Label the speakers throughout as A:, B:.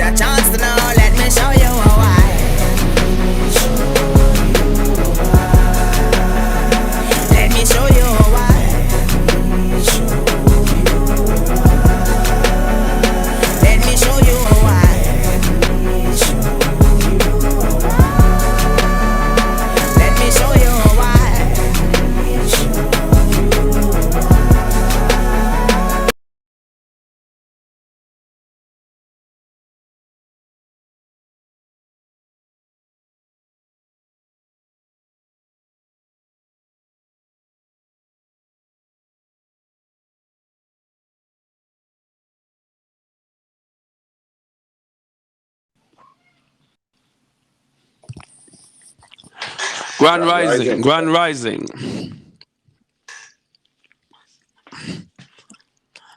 A: your chance to know. Let me show you why. Let me show you why. Let me show you why. Let me show you why.
B: Grand Rising, Grand Rising.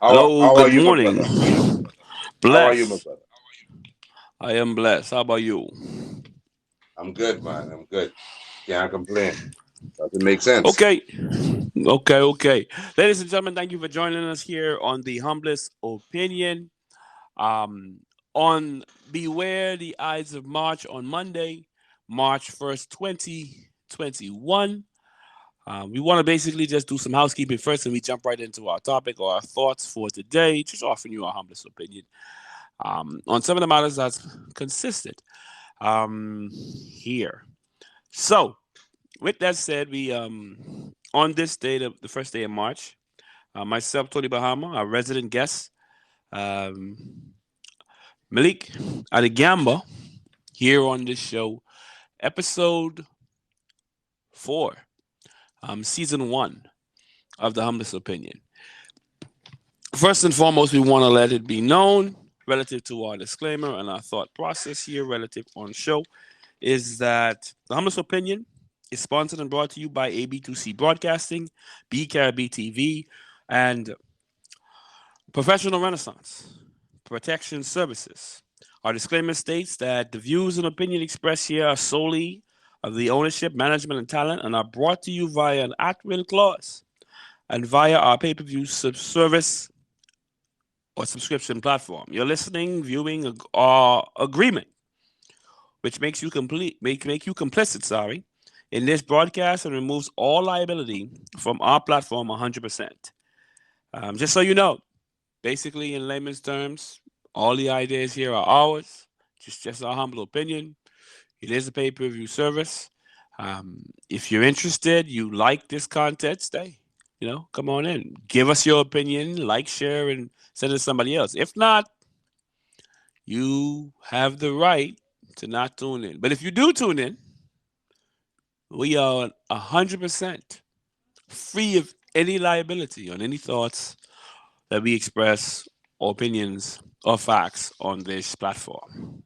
B: Hello,
C: How
B: good
C: are you, my
B: morning.
C: brother? How are you, my
B: Blessed.
C: brother?
B: I am blessed. How about you?
C: I'm good, man. I'm good. Can't complain. Doesn't make sense.
B: Okay. Okay. Ladies and gentlemen, thank you for joining us here on the Humblest Opinion. Um, on Beware the Ides of March on Monday, March 1st, 2021. We want to basically just do some housekeeping first and we jump right into our topic or our thoughts for today, just offering you our humblest opinion on some of the matters that's consistent here. So, with that said, we on this day, the first day of March, myself, Tony Bahama, our resident guest, um, Malik Adegamba, here on this show, episode 4, season 1 of the Humblest Opinion. First and foremost, we want to let it be known relative to our disclaimer and our thought process here relative on show is that the Humblest Opinion is sponsored and brought to you by AB2C Broadcasting, BKRB TV, and Professional Renaissance Protection Services. Our disclaimer states that the views and opinion expressed here are solely of the ownership, management, and talent and are brought to you via an at-will clause and via our pay-per-view service or subscription platform. You're listening, viewing, or agreement, which makes you make you complicit, in this broadcast and removes all liability from our platform 100%. Just so you know, basically in layman's terms, all the ideas here are ours, just our humble opinion. It is a pay-per-view service. If you're interested, you like this content, stay. Come on in. Give us your opinion, like, share, and send it to somebody else. If not, you have the right to not tune in. But if you do tune in, we are 100% free of any liability on any thoughts that we express, or opinions, or facts on this platform.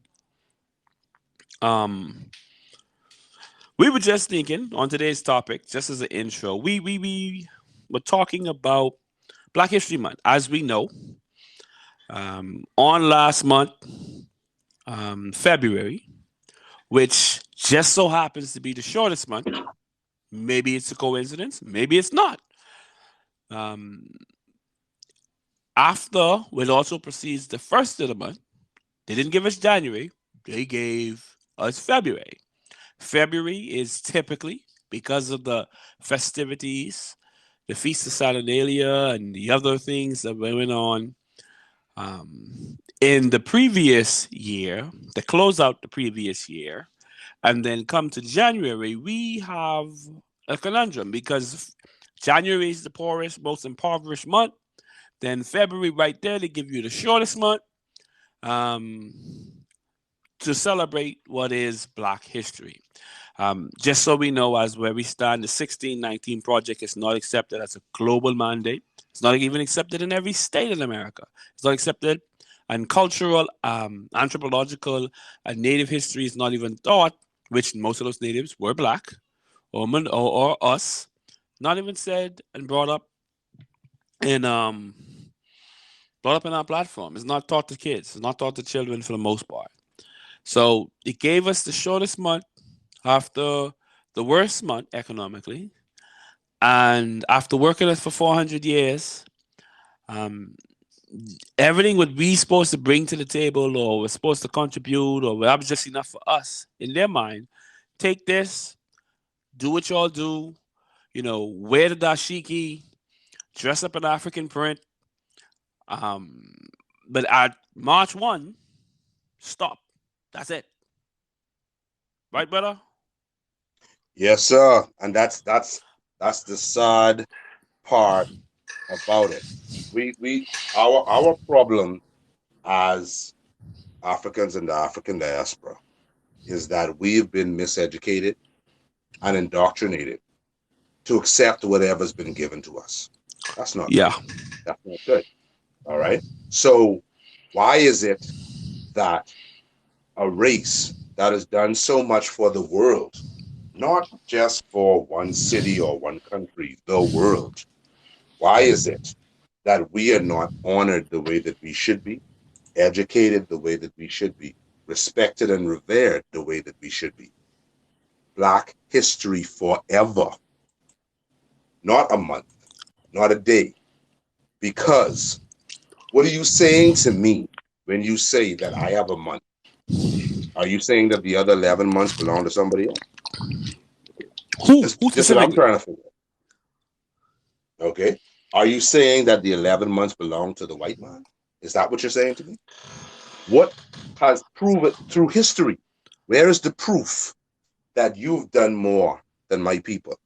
B: We were just thinking on today's topic, just as an intro, we were talking about Black History Month. As we know, on last month, February, which just so happens to be the shortest month. Maybe it's a coincidence, maybe it's not. After, which also precedes the first of the month, they didn't give us January, they gave us February. February is typically, because of the festivities, the Feast of Saturnalia and the other things that went on in the previous year, to close out the previous year, and then come to January, we have a conundrum because January is the poorest, most impoverished month. Then February, right there, they give you the shortest month to celebrate what is Black history. Just so we know, as where we stand, the 1619 Project is not accepted as a global mandate. It's not even accepted in every state in America. It's not accepted, and cultural, anthropological, and native history is not even taught, which most of those natives were Black or us. Not even said and brought up in our platform. It's not taught to kids. It's not taught to children for the most part. So it gave us the shortest month after the worst month economically, and after working it for 400 years, everything what we supposed to bring to the table or we're supposed to contribute or whatever just enough for us in their mind, take this, do what y'all do, wear the dashiki, dress up in African print. Um, but at March 1, stop. That's it. Right, brother?
C: Yes, sir. And that's the sad part about it. Our problem as Africans in the African diaspora is that we've been miseducated and indoctrinated to accept whatever's been given to us. That's not
B: Yeah.
C: good. That's not good. All right. So why is it that a race that has done so much for the world, not just for one city or one country, the world, why is it that we are not honored the way that we should be, educated the way that we should be, respected and revered the way that we should be? Black history forever, not a month, not a day. Because what are you saying to me when you say that I have a month? Are you saying that the other 11 months belong to somebody else?
B: Who
C: Just what I'm
B: specifically?
C: trying to figure out. Okay. Are you saying that the 11 months belong to the white man? Is that what you're saying to me? What has proven through history? Where is the proof that you've done more than my people?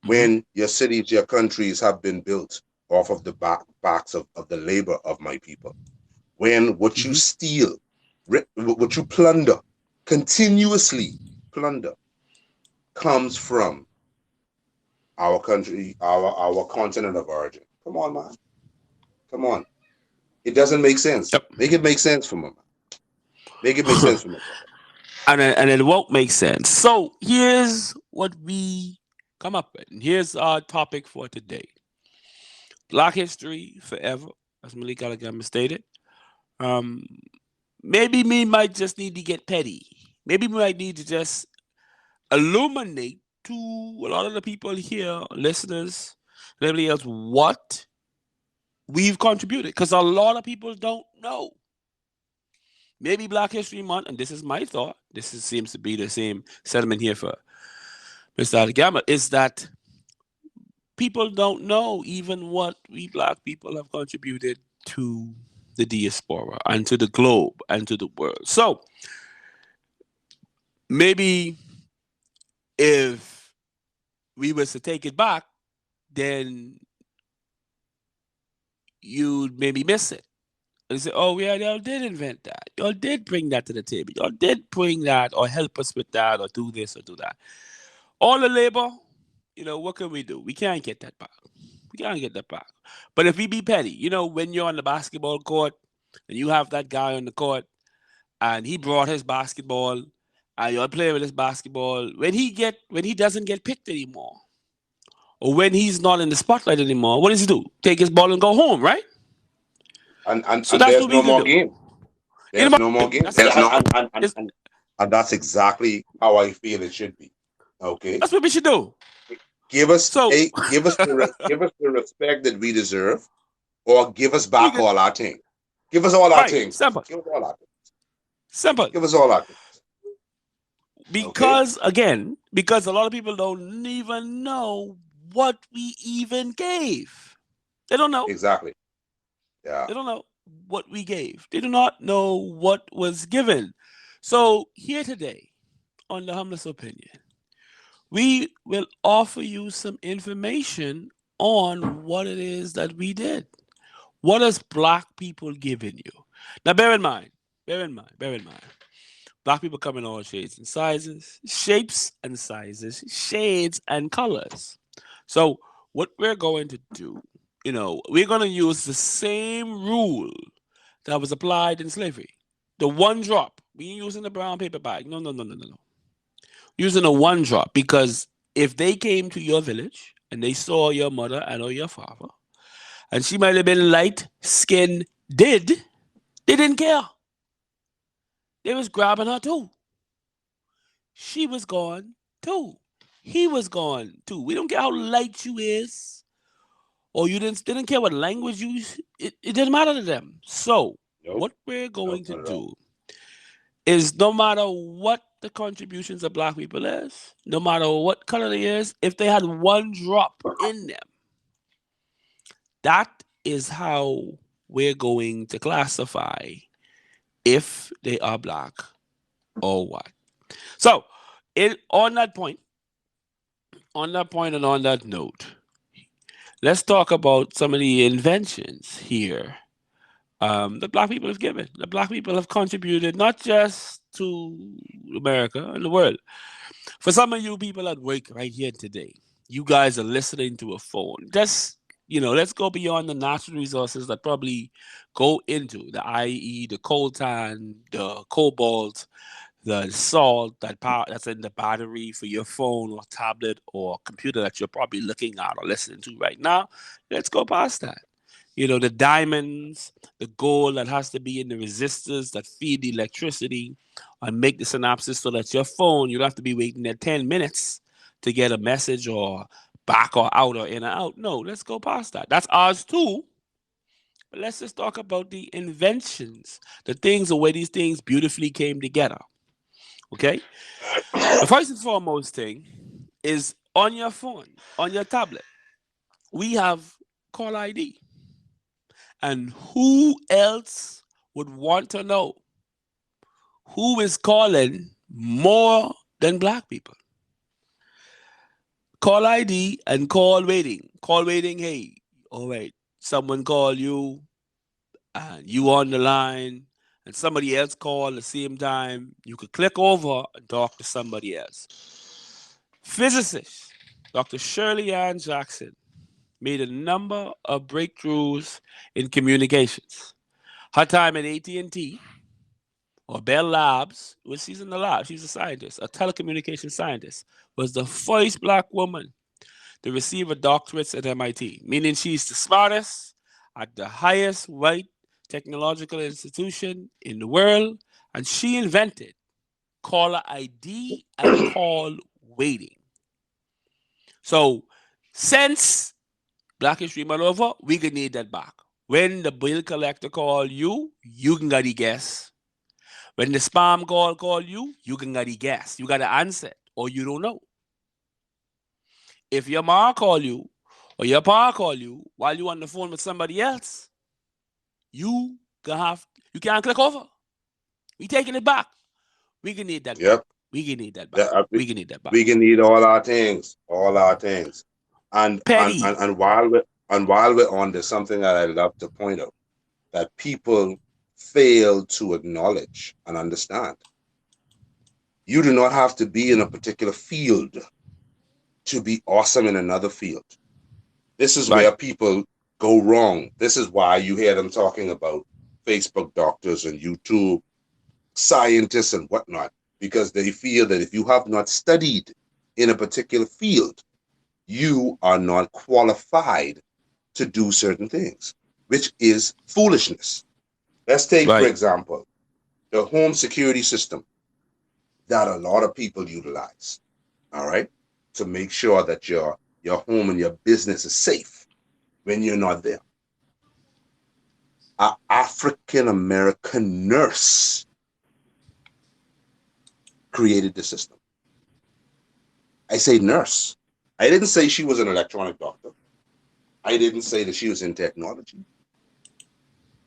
C: When your cities, your countries have been built off of the backs of the labor of my people. When what you steal, what you plunder, continuously plunder, comes from our country, our continent of origin. Come on, man. Come on. It doesn't make sense.
B: Yep.
C: Make it make sense for me. Make it make sense for me.
B: And it won't make sense. So here's what we come up with. And here's our topic for today. Black history forever, as Malik Alagama stated. Maybe we might just need to get petty. Maybe we might need to just illuminate to a lot of the people here, listeners, and everybody else, what we've contributed. Because a lot of people don't know. Maybe Black History Month, and this is my thought, seems to be the same sentiment here for Mr. Alagama, is that people don't know even what we Black people have contributed to the diaspora and to the globe and to the world. So maybe if we was to take it back, then you'd maybe miss it. And say, oh, yeah, y'all did invent that. Y'all did bring that to the table. Y'all did bring that or help us with that or do this or do that. All the labor, what can we do? We can't get that back. We can't get that back. But if we be petty, when you're on the basketball court and you have that guy on the court and he brought his basketball and you're playing with his basketball, when he doesn't get picked anymore or when he's not in the spotlight anymore, what does he do? Take his ball and go home, right?
C: And
B: So that's
C: there's
B: what we
C: no
B: can
C: more
B: do.
C: game. There's no more game. And that's exactly how I feel it should be. Okay.
B: That's what we should do.
C: Give us
B: So
C: give us the respect that we deserve, or give us back all our things. Give us all our things.
B: Simple.
C: Give us all our things.
B: Simple.
C: Give us all our things.
B: Because because a lot of people don't even know what we even gave. They don't know.
C: Exactly. Yeah.
B: They don't know what we gave. They do not know what was given. So here today on the Humblest Opinion, we will offer you some information on what it is that we did. What has Black people given you? Now bear in mind, Black people come in all shapes and sizes, shades and colors. So what we're going to do, we're going to use the same rule that was applied in slavery. The one drop. We ain't using the brown paper bag. No. Using a one drop, because if they came to your village and they saw your mother and or your father, and she might have been light skinned, they didn't care. They was grabbing her too. She was gone too. He was gone too. We don't care how light you is or you didn't care what language you use. It didn't matter to them. So
C: Nope.
B: what we're
C: Nope,
B: going to
C: not at all.
B: do is, no matter what the contributions of black people is, no matter what color they is, if they had one drop in them, that is how we're going to classify if they are black or white. So, on that point, and on that note, let's talk about some of the inventions here that black people have given. The black people have contributed not just to America and the world. For some of you people at work right here today, you guys are listening to a phone. Just, let's go beyond the natural resources that probably go into the i.e. the coltan, the cobalt, the salt that's in the battery for your phone or tablet or computer that you're probably looking at or listening to right now. Let's go past that. The diamonds, the gold that has to be in the resistors that feed the electricity and make the synapses so that your phone, you don't have to be waiting there 10 minutes to get a message or back or out or in or out. No, let's go past that. That's ours too. But let's just talk about the inventions, the things, the way these things beautifully came together. Okay? The first and foremost thing is on your phone, on your tablet, we have call ID. And who else would want to know who is calling more than black people? Call ID and call waiting. Call waiting, hey, all right, someone call you and you on the line and somebody else call at the same time. You could click over and talk to somebody else. Physicist Dr. Shirley Ann Jackson made a number of breakthroughs in communications. Her time at AT&T or Bell Labs, which she's in the lab, she's a scientist, a telecommunication scientist, was the first black woman to receive a doctorate at MIT, meaning she's the smartest at the highest white technological institution in the world, and she invented caller ID and call waiting. So since Black History Month over, we gonna need that back. When the bill collector call you, you can get the guess. When the spam call you, you can get the guess. You gotta answer it, or you don't know. If your mom call you or your pa call you while you on the phone with somebody else, you can't click over. We taking it back. We can need that back.
C: Yep.
B: We can need that back. We can need that back.
C: We can need all our things. And
B: Petty.
C: and while we're on, there's something that I love to point out that people fail to acknowledge and understand. You do not have to be in a particular field to be awesome in another field. This is where people go wrong. This is why you hear them talking about Facebook doctors and YouTube scientists and whatnot, because they feel that if you have not studied in a particular field, you are not qualified to do certain things, which is foolishness. Let's take, for example, the home security system that a lot of people utilize, all right, to make sure that your home and your business is safe when you're not there. An African-American nurse created the system. I say nurse. I didn't say she was an electronic doctor. I didn't say that she was in technology.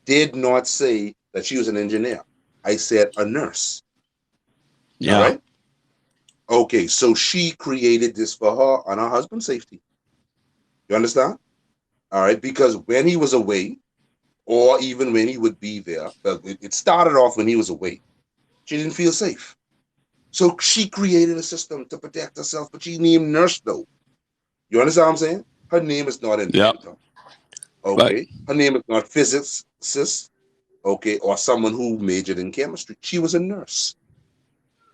C: Did not say that she was an engineer. I said a nurse.
B: Yeah.
C: All right? Okay, so she created this for her and her husband's safety. You understand? All right, because when he was away, or even when he would be there, it started off when he was away. She didn't feel safe. So she created a system to protect herself, but she named nurse though. You understand what I'm saying? Her name is not inventor.
B: Yep.
C: Okay.
B: Right.
C: Her name is not physicist. Okay. Or someone who majored in chemistry. She was a nurse.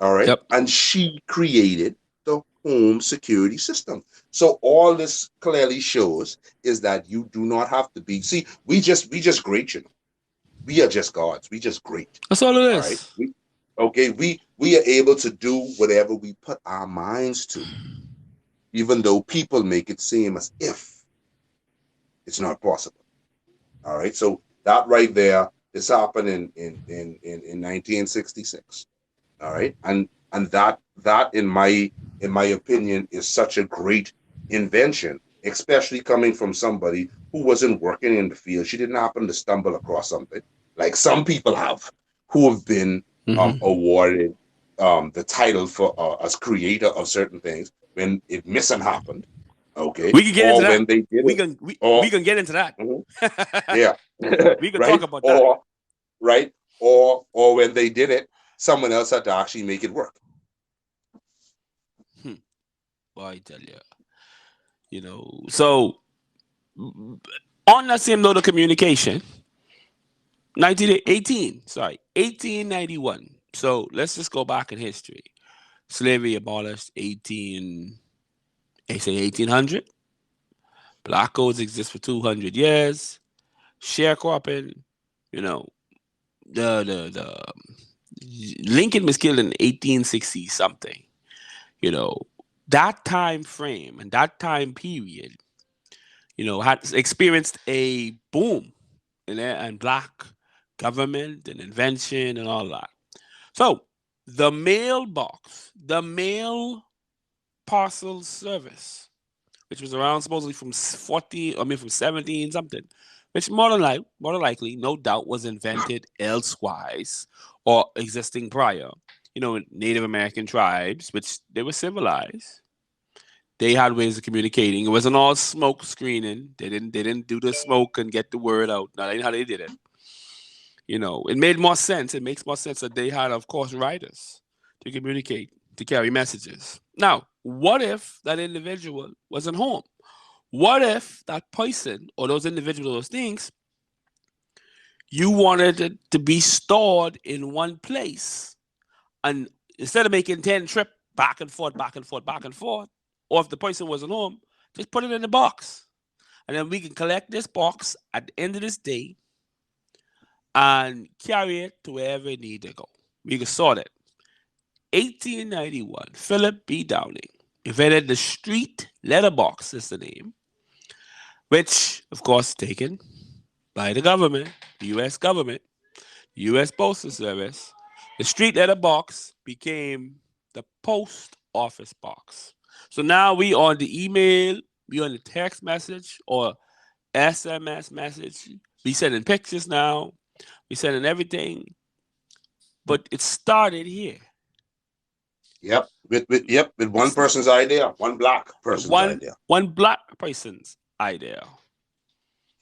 C: All right.
B: Yep.
C: And she created the home security system. So all this clearly shows is that you do not have to be. See, we just great, you know. We are just gods. We just great.
B: That's all it is.
C: All right. We are able to do whatever we put our minds to, even though people make it seem as if It's not possible. All right. So that right there, this happened in 1966. All right. And that in my opinion is such a great invention, especially coming from somebody who wasn't working in the field. She didn't happen to stumble across something like some people have who have been awarded the title for as creator of certain things when it missing happened. Okay.
B: We can get into
C: Or when
B: that.
C: they did
B: We
C: it.
B: can
C: Or
B: we can get into that.
C: Mhm. Yeah.
B: We can talk
C: Right.
B: about that.
C: Or right. Or when they did it, someone else had to actually make it work.
B: Well, I tell you, so on that same note of communication, 1891. So let's just go back in history. Slavery abolished 1800. Black codes exist for 200 years. Sharecropping, you know, the Lincoln was killed in 1860 something. That time frame and that time period, had experienced a boom in black government and invention and all that. So the mailbox, the mail parcel service, which was around supposedly from 17 something, which more than likely, no doubt, was invented elsewise or existing prior. Native American tribes, which they were civilized. They had ways of communicating. It wasn't all smoke screening. They didn't do the smoke and get the word out. No, that ain't how they did it. It made more sense. It makes more sense that they had, of course, writers to communicate, to carry messages. Now, what if that individual wasn't home? What if that person or those individuals, those things, you wanted it to be stored in one place? And instead of making 10 trips back and forth, or if the person wasn't home, just put it in the box. And then we can collect this box at the end of this day and carry it to wherever it need to go. We can sort it. 1891, Philip B. Downing invented the street letterbox, is the name, which, of course, taken by the government, the U.S. government, the U.S. Postal Service. The street letterbox became the post office box. So now we on the email, we on the text message or SMS message. We sending pictures now. We sending everything. But it started here.
C: Yep. With one person's idea, one black person's idea.
B: One black person's idea.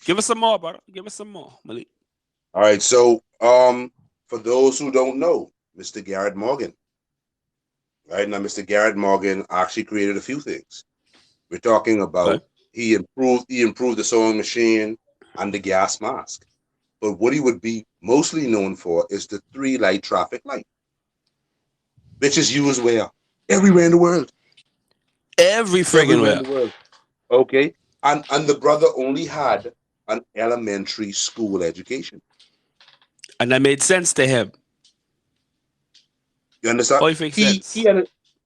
B: Give us some more, brother. Give us some more, Malik.
C: All right. So for those who don't know, Mr. Garrett Morgan. Right now, Mr. Garrett Morgan actually created a few things. We're talking about he improved the sewing machine and the gas mask. But what he would be mostly known for is the 3-light traffic light, which is used where? Everywhere in the world.
B: Every friggin'
C: in the world. Okay. And the brother only had an elementary school education.
B: And that made sense to him.
C: You understand?
B: Perfect sense.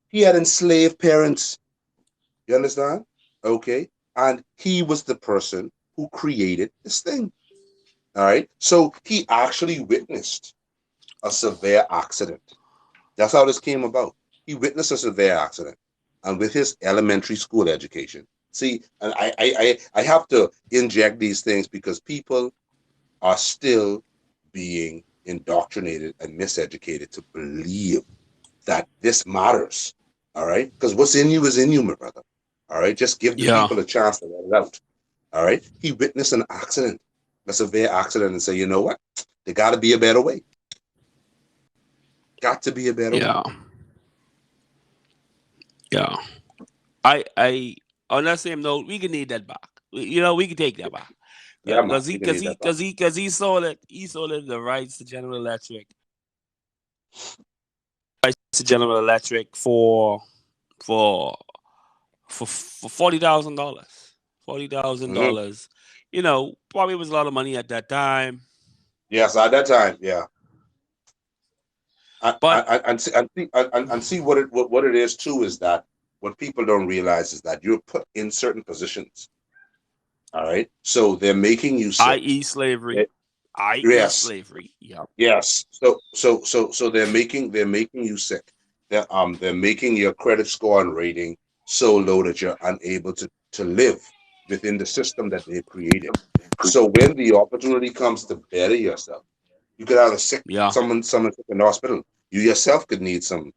C: He had enslaved parents. You understand? Okay. And he was the person who created this thing. All right. So he actually witnessed a severe accident. That's how this came about. He witnessed a severe accident. And with his elementary school education. See, and I have to inject these things because people are still being indoctrinated and miseducated to believe that this matters. All right. Because what's in you is in you, my brother. All right. Just give the people a chance to let it out. All right. He witnessed an accident, a severe accident, and say, you know what? There got to be a better way. Got to be a better way.
B: Yeah. I on that same note, we can need that back. We can take that back.
C: Yeah,
B: because he sold it. He sold it the rights to General Electric. General Electric for $40,000. $40,000. Probably was a lot of money at that time.
C: Yes, at that time, yeah. And see what it is too is that what people don't realize is that you're put in certain positions All right. So they're making you sick.
B: I.e. slavery.
C: Eh,
B: I.e.
C: Yes.
B: slavery. Yep.
C: Yes. So they're making you sick. They're making your credit score and rating so low that you're unable to live within the system that they created. So when the opportunity comes to better yourself, you could have a sick
B: Yeah.
C: someone sick in the hospital. You yourself could need some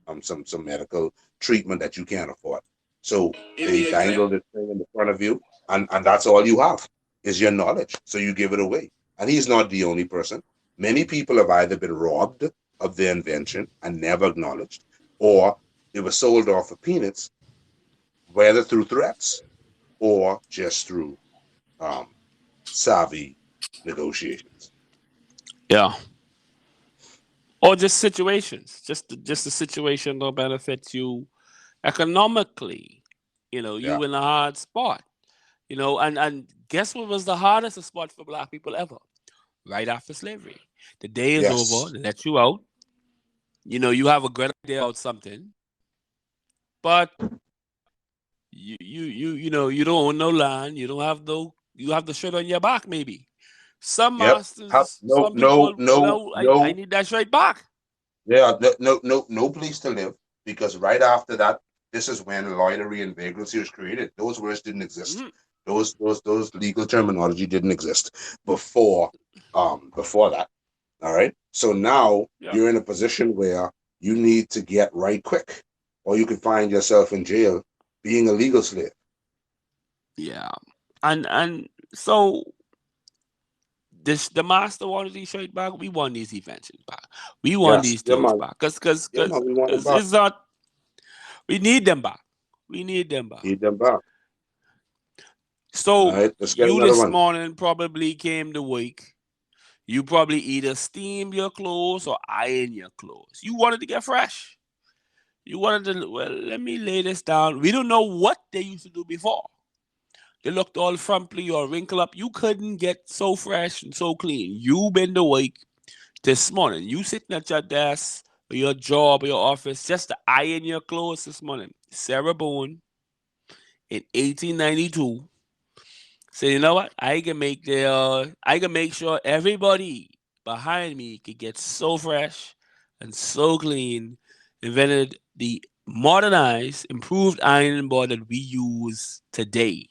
C: medical treatment that you can't afford. So
B: Give
C: they
B: me an
C: dangle
B: example.
C: this thing in the front of you, and that's all you have is your knowledge. So you give it away. And he's not the only person. Many people have either been robbed of their invention and never acknowledged, or they were sold off for peanuts, whether through threats or just through um, savvy negotiations.
B: Yeah. Or just situations. Just the situation will benefit you economically.
C: Yeah.
B: You in a hard spot. And guess what was the hardest spot for black people ever? Right after slavery. The day is over,
C: Yes.
B: they let you out. You have a great idea about something, but you don't own no land, you have the shirt on your back maybe. Some
C: Yep.
B: masters,
C: No,
B: some
C: no,
B: people,
C: no,
B: well, I
C: no.
B: need that shirt back.
C: Yeah, no place to live because right after that, this is when loitery and vagrancy was created. Those words didn't exist.
B: Mhm.
C: Those legal terminology didn't exist before that. All right. So now
B: Yeah.
C: you're in a position where you need to get right quick, or you could find yourself in jail being a legal slave.
B: Yeah. And so the master wanted these shirts back. We want these inventions back. We want
C: Yes,
B: these
C: yeah,
B: things
C: man.
B: back. Cause
C: We want them back.
B: it's not. We need them back. We need them back.
C: Need them back. All
B: So
C: right. Let's get
B: you
C: another
B: this
C: one.
B: morning probably came to work. You probably either steam your clothes or iron your clothes. You wanted to get fresh. You wanted to, well, let me lay this down. We don't know what they used to do before. They looked all frumpy or wrinkled up. You couldn't get so fresh and so clean. You been to work this morning. You sitting at your desk or your job or your office just to iron your clothes this morning. Sarah Boone in 1892 said, you know what? I can make sure everybody behind me could get so fresh and so clean. Invented the modernized, improved ironing board that we use today.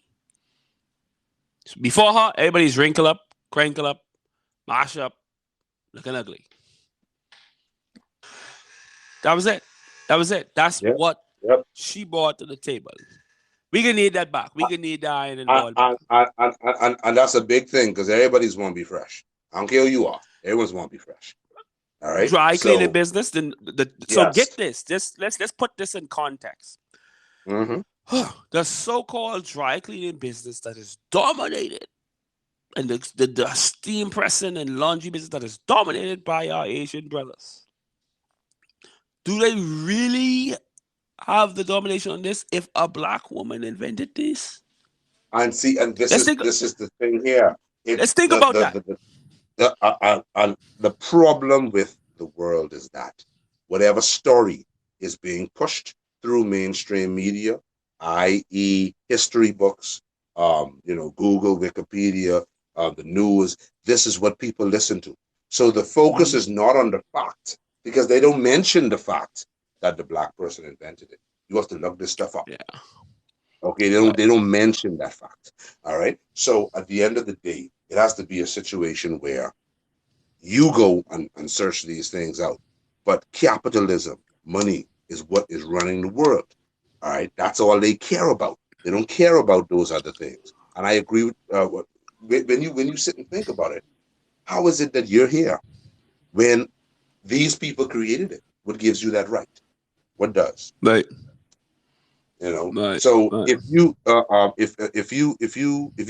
B: So before her, everybody's wrinkle up, crinkle up, mash up, looking ugly. That was it. That was it. That's
C: Yep.
B: what
C: Yep.
B: she brought to the table. We can need that back. We can need the ironing
C: And,
B: board back.
C: and, and that's a big thing because everybody's want to be fresh. I don't care who you are. Everyone's want to be fresh. All right.
B: Dry cleaning
C: So
B: business. So
C: yes.
B: get this. Just let's put this in context.
C: Mm-hmm.
B: The so-called dry cleaning business that is dominated, and the steam pressing and laundry business that is dominated by our Asian brothers. Do they really have the domination on this if a black woman invented this?
C: And see, and this
B: Let's
C: is
B: think.
C: this is the thing here. It
B: Let's think about that.
C: the problem with the world is that whatever story is being pushed through mainstream media, i.e., history books, Google, Wikipedia, the news, this is what people listen to. So the focus
B: Mhm.
C: is not on the fact because they don't mention the fact that the black person invented it. You have to look this stuff up.
B: Yeah.
C: Okay,
B: Right.
C: they don't mention that fact. All right. So at the end of the day, it has to be a situation where you go and search these things out. But capitalism, money is what is running the world. All right. That's all they care about. They don't care about those other things. And I agree with when you sit and think about it. How is it that you're here when these people created it? What gives you that right? What does?
B: Right. Right.
C: So
B: Right.
C: if you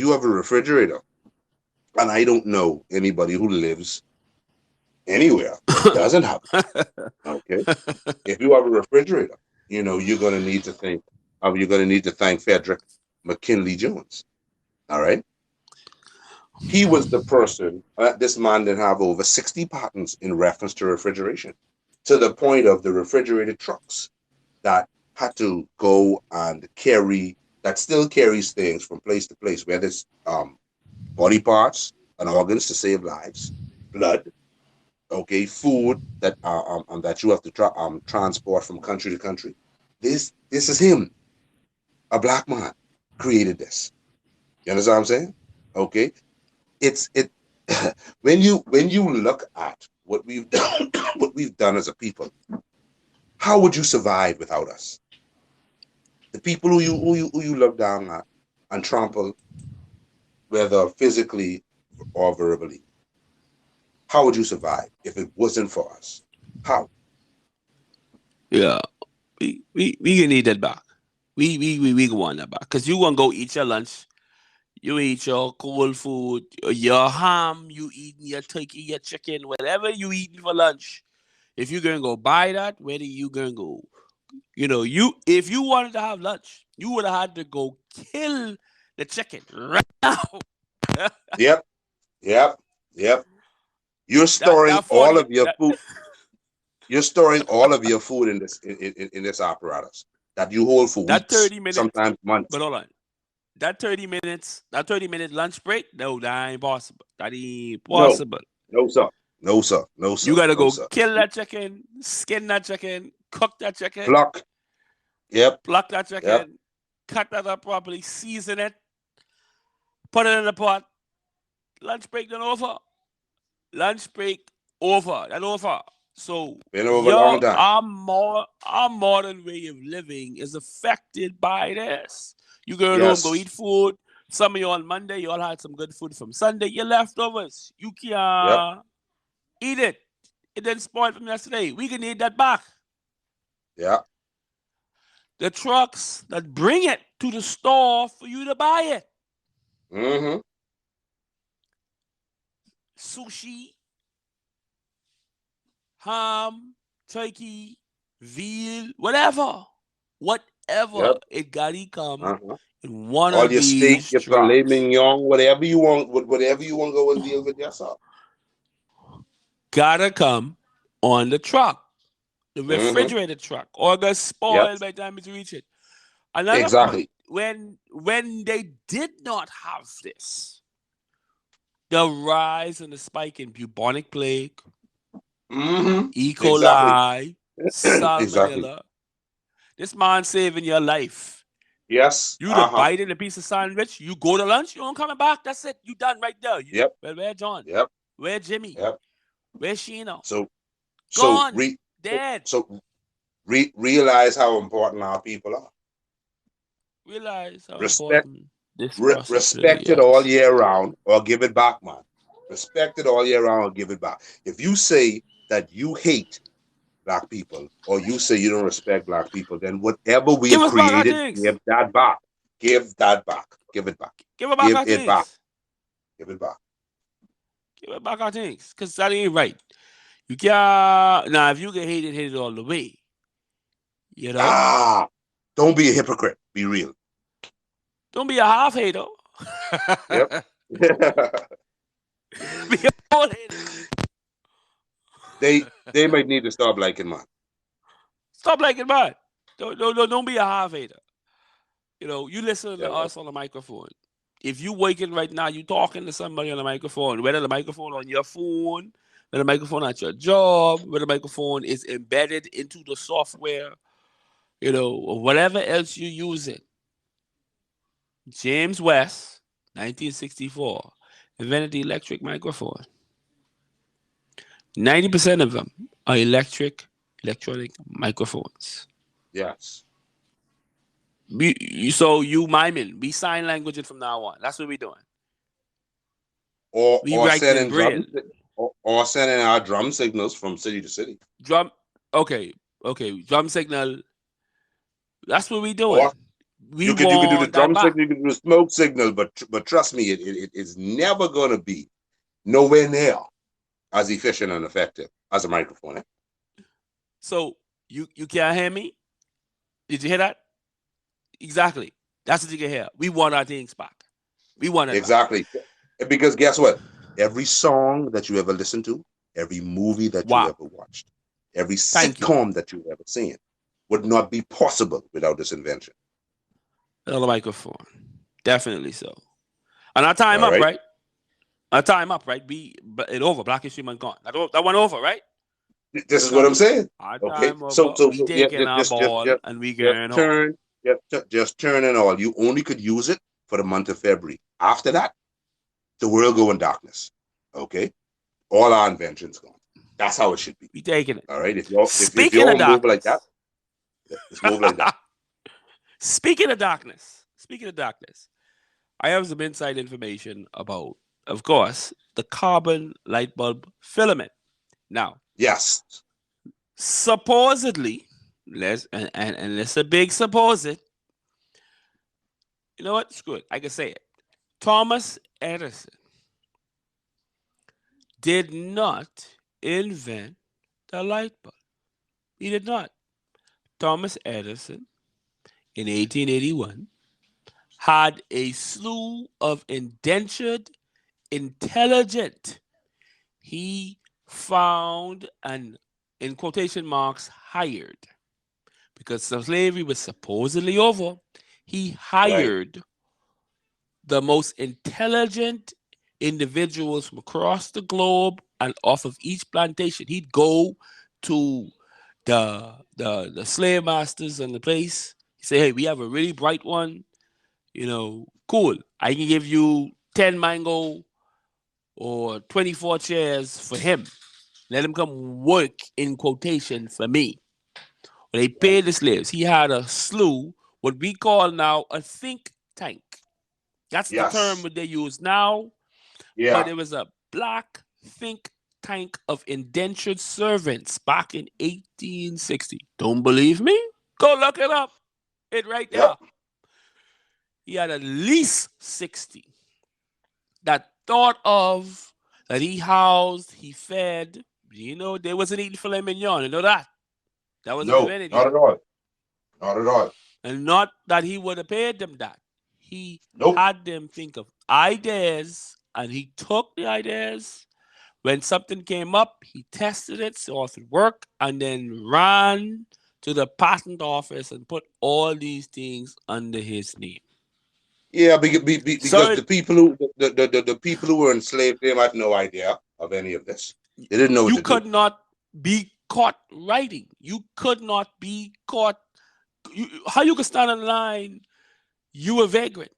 C: have a refrigerator, and I don't know anybody who lives anywhere that doesn't have it. Okay, if you have a refrigerator, you're gonna need to think. You're gonna need to thank Frederick McKinley Jones. All right, he was the person. This man did have over 60 patents in reference to refrigeration, to the point of the refrigerated trucks that had to go and carry that still carries things from place to place, whether it's body parts and organs to save lives, blood, okay, food that you have to transport from country to country. This is him, a black man, created this. You understand what I'm saying? Okay, it when you look at what we've done, what we've done as a people, how would you survive without us? The people who you look down at and trample, whether physically or verbally, how would you survive if it wasn't for us? How?
B: Yeah, we gonna need that back. We go want that back because you gonna go eat your lunch. You eat your cold food, your ham, you eating your turkey, your chicken, whatever you eating for lunch. If you're gonna go buy that, where are you gonna go? You know, you if you wanted to have lunch, you would have had to go kill the chicken right now.
C: Yep, yep, yep. You're storing
B: that
C: all
B: 40
C: of your
B: that
C: food. You're storing all of your food in this apparatus that you hold for
B: that
C: weeks,
B: 30 minutes.
C: sometimes months.
B: But hold on, that 30 minute lunch break, no, that ain't possible. That ain't
C: No,
B: possible.
C: no, sir. No, sir. No, sir.
B: You gotta
C: No,
B: go
C: sir.
B: kill that chicken, skin that chicken, cook that chicken,
C: Pluck. Yep,
B: pluck that
C: yep.
B: chicken, cut that up properly, season it, put it in the pot. Lunch break done over. Lunch break over. That over. So
C: Been over a long time.
B: our modern way of living is affected by this. You go home, go
C: Yes.
B: eat food. Some of you on Monday, you all had some good food from Sunday. Your leftovers, you
C: Yep.
B: can't eat it. It didn't spoil from yesterday. We can eat that back.
C: Yeah.
B: The trucks that bring it to the store for you to buy it.
C: Mm-hmm.
B: Sushi, ham, turkey, veal, whatever. Whatever.
C: Yep.
B: It gotta come
C: Uh-huh.
B: in one
C: All
B: of
C: your steak,
B: these
C: your filet
B: trucks.
C: mignon, whatever you want, whatever you want to go and deal with yourself.
B: Gotta come on the truck. The
C: Mm-hmm.
B: refrigerated truck. Or get
C: Yep.
B: spoiled by the time you reach it. Another
C: Exactly.
B: point, when they did not have this, the rise and the spike in bubonic plague,
C: Mm-hmm.
B: E.
C: Exactly.
B: coli,
C: Exactly.
B: salmonella. This man saving your life.
C: Yes.
B: You the
C: Uh-huh.
B: bite in a piece of sandwich, you go to lunch, you don't coming back. That's it. You done right there.
C: Yep.
B: Well, where John?
C: Yep.
B: Where Jimmy?
C: Yep.
B: Where Sheena?
C: So
B: Gone. Dead.
C: realize how important our people are.
B: Realize how
C: Respect
B: important this process really
C: respect it all
B: is.
C: year round or give it back, man. Respect it all year round or give it back. If you say that you hate black people or you say you don't respect black people, then whatever we
B: Give
C: have
B: us back our
C: created,
B: things.
C: give that back. Give that back. Give it back.
B: Give it back
C: Give
B: our
C: it back.
B: things.
C: Give it back.
B: Give it back our things. Because that ain't right. You can't. Now, if you can hate it all the way. You know?
C: Ah, don't be a hypocrite. Be real.
B: Don't be a half hater.
C: Yep.
B: Be a whole hater.
C: they might need to stop liking man.
B: Stop liking man. Don't be a half hater. You know, you listen
C: Yeah,
B: to us on the microphone. If you waking right now, you talking to somebody on the microphone, whether the microphone on your phone, whether the microphone at your job, whether the microphone is embedded into the software, you know, or whatever else you using. James West, 1964, invented the electric microphone. 90% of them are electronic microphones.
C: Yes.
B: So you miming, we sign language it from now on. That's what we're doing. We
C: Or
B: write in
C: sending
B: braille.
C: or sending our drum signals from city to city.
B: Okay, drum signal. That's what we doing.
C: Or
B: We
C: you can do the
B: want that
C: drum
B: back.
C: signal, you can do the smoke signal, but trust me, it is never gonna be nowhere near as efficient and effective as a microphone.
B: So you can't hear me? Did you hear that? Exactly. That's what you can hear. We want our things back. We want it
C: Exactly. Because guess what? Every song that you ever listened to, every movie that you
B: Wow.
C: ever watched, every
B: Thank you.
C: sitcom that you've ever seen would not be possible without this invention.
B: Another microphone. Definitely so. And our time
C: All
B: up,
C: right?
B: right? Time up, right? But it over. Black History Month gone. That went over, right?
C: This is what I'm saying.
B: Our
C: Okay,
B: time
C: so
B: over.
C: so,
B: We
C: so yeah,
B: taking our ball and we
C: just
B: going home.
C: turn, just turn and all. You only could use it for the month of February. After that, the world go in darkness. Okay, all our inventions gone. That's how it should be.
B: We taking it.
C: All right. If
B: Speaking
C: you
B: of
C: all move like
B: darkness.
C: that, let's move like that.
B: Speaking of darkness. I have some inside information about, of course, the carbon light bulb filament. Now,
C: Yes.
B: supposedly, and it's a big suppose it. You know what? Screw it. I can say it. Thomas Edison did not invent the light bulb. He did not. Thomas Edison in 1881 had a slew of indentured intelligent. He found and, in quotation marks, hired, because slavery was supposedly over. He hired the most intelligent individuals from across the globe, and off of each plantation, he'd go to the slave masters and the place. He'd say, "Hey, we have a really bright one. Cool. I can give you 10 mango or 24 chairs for him. Let him come work, in quotation, for me." When they paid the slaves, he had a slew, what we call now a think tank. That's the term that they use now.
C: Yeah.
B: But it was a black think tank of indentured servants back in 1860. Don't believe me? Go look it up. It right there.
C: Yep.
B: He had at least 60 that thought of, that he housed, he fed. They wasn't eating filet mignon. You know that? That wasn't invented
C: not
B: yet.
C: at all. Not at all.
B: And not that he would have paid them that. He had them think of ideas, and he took the ideas. When something came up, he tested it, saw if it worked, and then ran to the patent office and put all these things under his name.
C: Yeah, because the people who were enslaved, they had no idea of any of this. They didn't know what to do.
B: You could not be caught writing. You could not be caught. How you could stand in line? You a vagrant.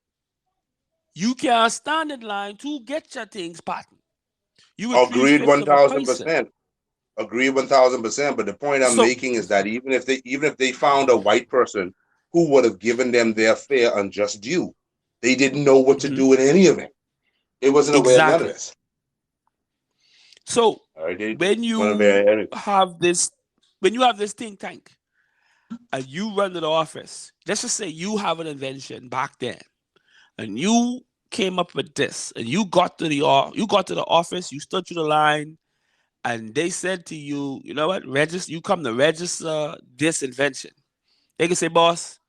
B: You can't stand in line to get your things patent. You
C: agreed 1,000%. Agreed 1,000%. But the point I'm making is that even if they found a white person who would have given them their fair and just due, they didn't know what to do in any of it. It wasn't aware of none of this.
B: So when you have this think tank and you run to the office, let's just say you have an invention back then, and you came up with this, and you got to the office, you stood through the line, and they said to you, you know what, you come to register this invention. They can say, boss,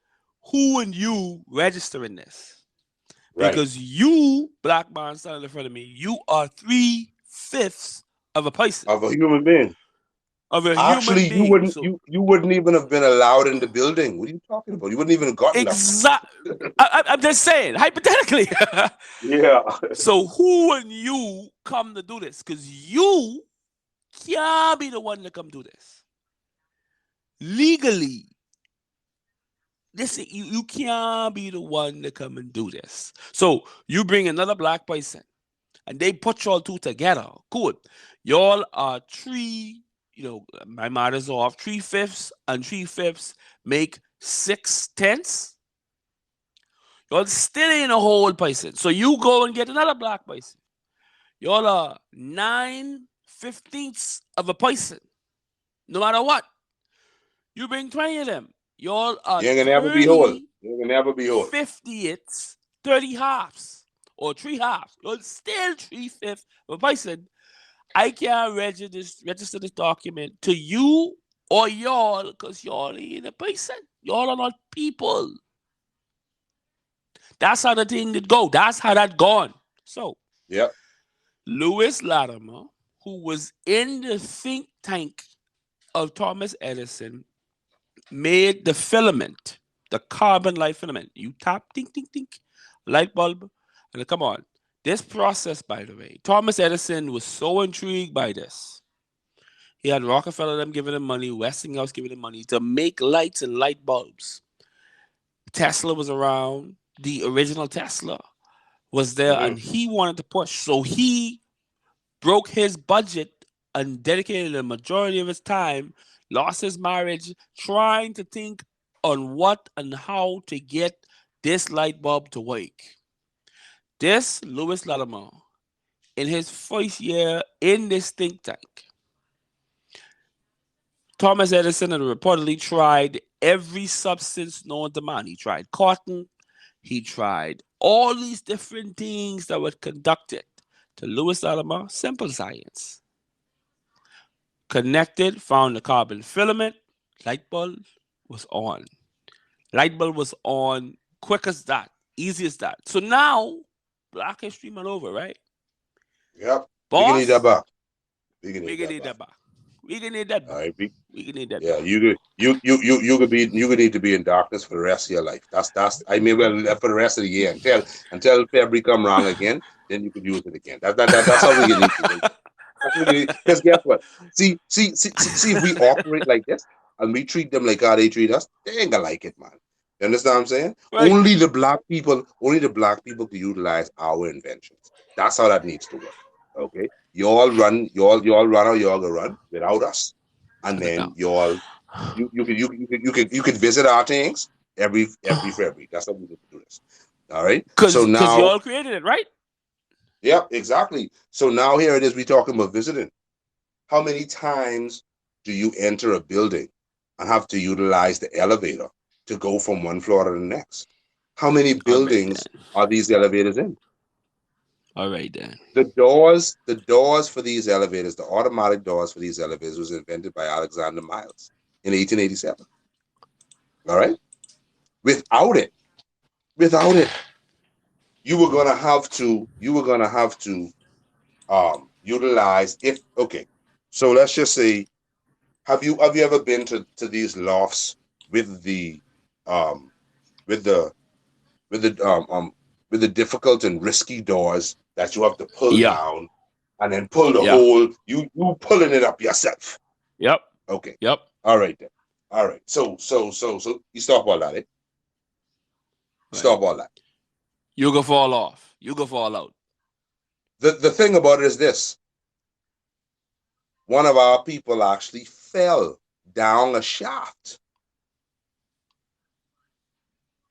B: who and you registering this? Because you, black man standing in front of me, you are 3/5 of a person.
C: Of a human being.
B: Actually,
C: you wouldn't even have been allowed in the building. What are you talking about? You wouldn't even have gotten
B: exactly. I'm just saying, hypothetically.
C: Yeah.
B: So who and you come to do this? Because you can't be the one to come do this. Legally, you can't be the one to come and do this. So you bring another black person, and they put y'all two together. Cool. Y'all are my matters off 3/5 and 3/5 make 6/10. Y'all still ain't a whole person. So you go and get another black person. Y'all are 9/15 of a person. No matter what. You bring 20 of them. Y'all are
C: you ain't gonna never be whole. You ain't gonna never be whole.
B: 50ths, 30 halves, or 3 halves. You're still 3/5 of a person. I can't register this document to you or y'all, because y'all ain't a person. Y'all are not people. That's how the thing did go. That's how that gone. So, Lewis Latimer, who was in the think tank of Thomas Edison, made the filament, the carbon light filament. You tap, think, light bulb, and come on. This process, by the way, Thomas Edison was so intrigued by this. He had Rockefeller them giving him money, Westinghouse giving him money to make lights and light bulbs. Tesla was around. The original Tesla was there, and he wanted to push. So he broke his budget and dedicated a majority of his time, lost his marriage, trying to think on what and how to get this light bulb to work. This Louis Latimer, in his first year in this think tank, Thomas Edison had reportedly tried every substance known to man. He tried cotton. He tried all these different things that were conducted. To Louis Latimer, simple science. Connected, found the carbon filament. Light bulb was on. Light bulb was on quick as that, easy as that. So now, Black History Month over, right?
C: Yep.
B: Boss,
C: we can need that back.
B: We can need that back. We can need that back.
C: All right,
B: We can need that
C: yeah,
B: back.
C: you could need to be in darkness for the rest of your life. That's I mean, well, for the rest of the year until February come wrong again, then you could use it again. That's how we need to do. Because guess what? See, if we operate like this and we treat them like how they treat us, they ain't gonna like it, man. You understand what I'm saying?
B: Right.
C: Only the black people can utilize our inventions. That's how that needs to work. Okay. You all run or you all gonna run without us. And then you could visit our things every February. That's how we need to do this. All right. So now
B: you all created it, right?
C: Yeah, exactly. So now here it is. We're talking about visiting. How many times do you enter a building and have to utilize the elevator to go from one floor to the next? How many buildings are these elevators in?
B: All right then.
C: The doors for these elevators, the automatic doors for these elevators was invented by Alexander Miles in 1887. All right? Without it, you were gonna have to utilize if okay. So let's just say, have you ever been to these lofts with the difficult and risky doors that you have to pull down and then pull the whole you pulling it up yourself?
B: Yep.
C: Okay.
B: Yep.
C: All right then. All right. So you stop all that, eh? Stop all that.
B: You go fall off. You go fall out.
C: The thing about it is this. One of our people actually fell down a shaft.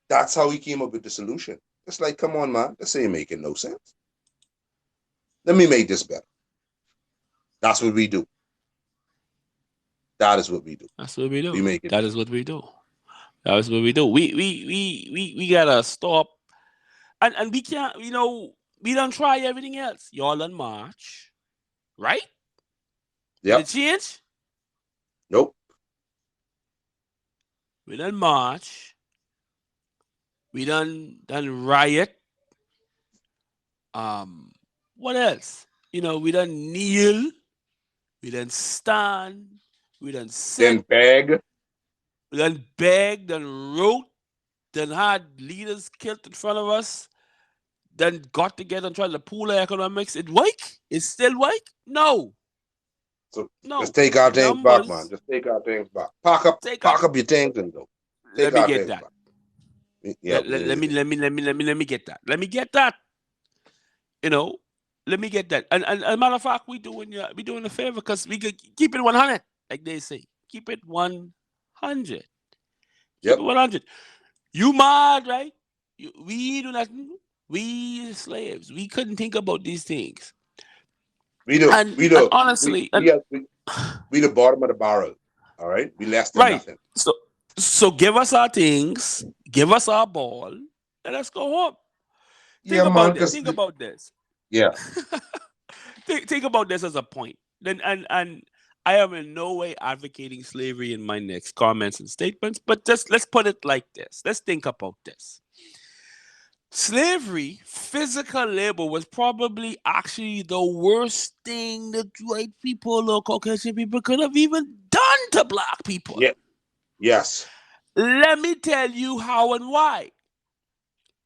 C: That's how he came up with the solution. It's like, come on, man. This ain't making no sense. Let me make this better. That's what we do. That is what we do.
B: That's what we do.
C: We make it.
B: That is what we do. That is what we do. We gotta stop. And we can't, we don't try everything else. Y'all on March, right?
C: Yeah.
B: Did it change?
C: Nope.
B: We done march. We done riot. What else? We done kneel. We done stand. We done sit.
C: Then beg.
B: We done beg. Done wrote. Then had leaders killed in front of us. Then got together and tried to pool our economics. It work? It still work? No.
C: So
B: no.
C: Just take our things back, man. Just take our things back. Pack up your things and go.
B: Let me get that.
C: Yeah.
B: Let me get that. Let me get that. Let me get that. And as a matter of fact, we doing a favor because we could keep it 100, like they say. Keep it 100. Keep it 100. You mad, right? We do nothing. We slaves. We couldn't think about these things.
C: We do.
B: And honestly,
C: we the bottom of the barrel. All right, we less than nothing.
B: So give us our things, give us our ball, and let's go home. Think about this.
C: Yeah.
B: think about this as a point. Then and I am in no way advocating slavery in my next comments and statements, but just let's put it like this. Let's think about this. Slavery, physical labor, was probably actually the worst thing that white people or Caucasian people could have even done to black people.
C: Yeah. Yes.
B: Let me tell you how and why.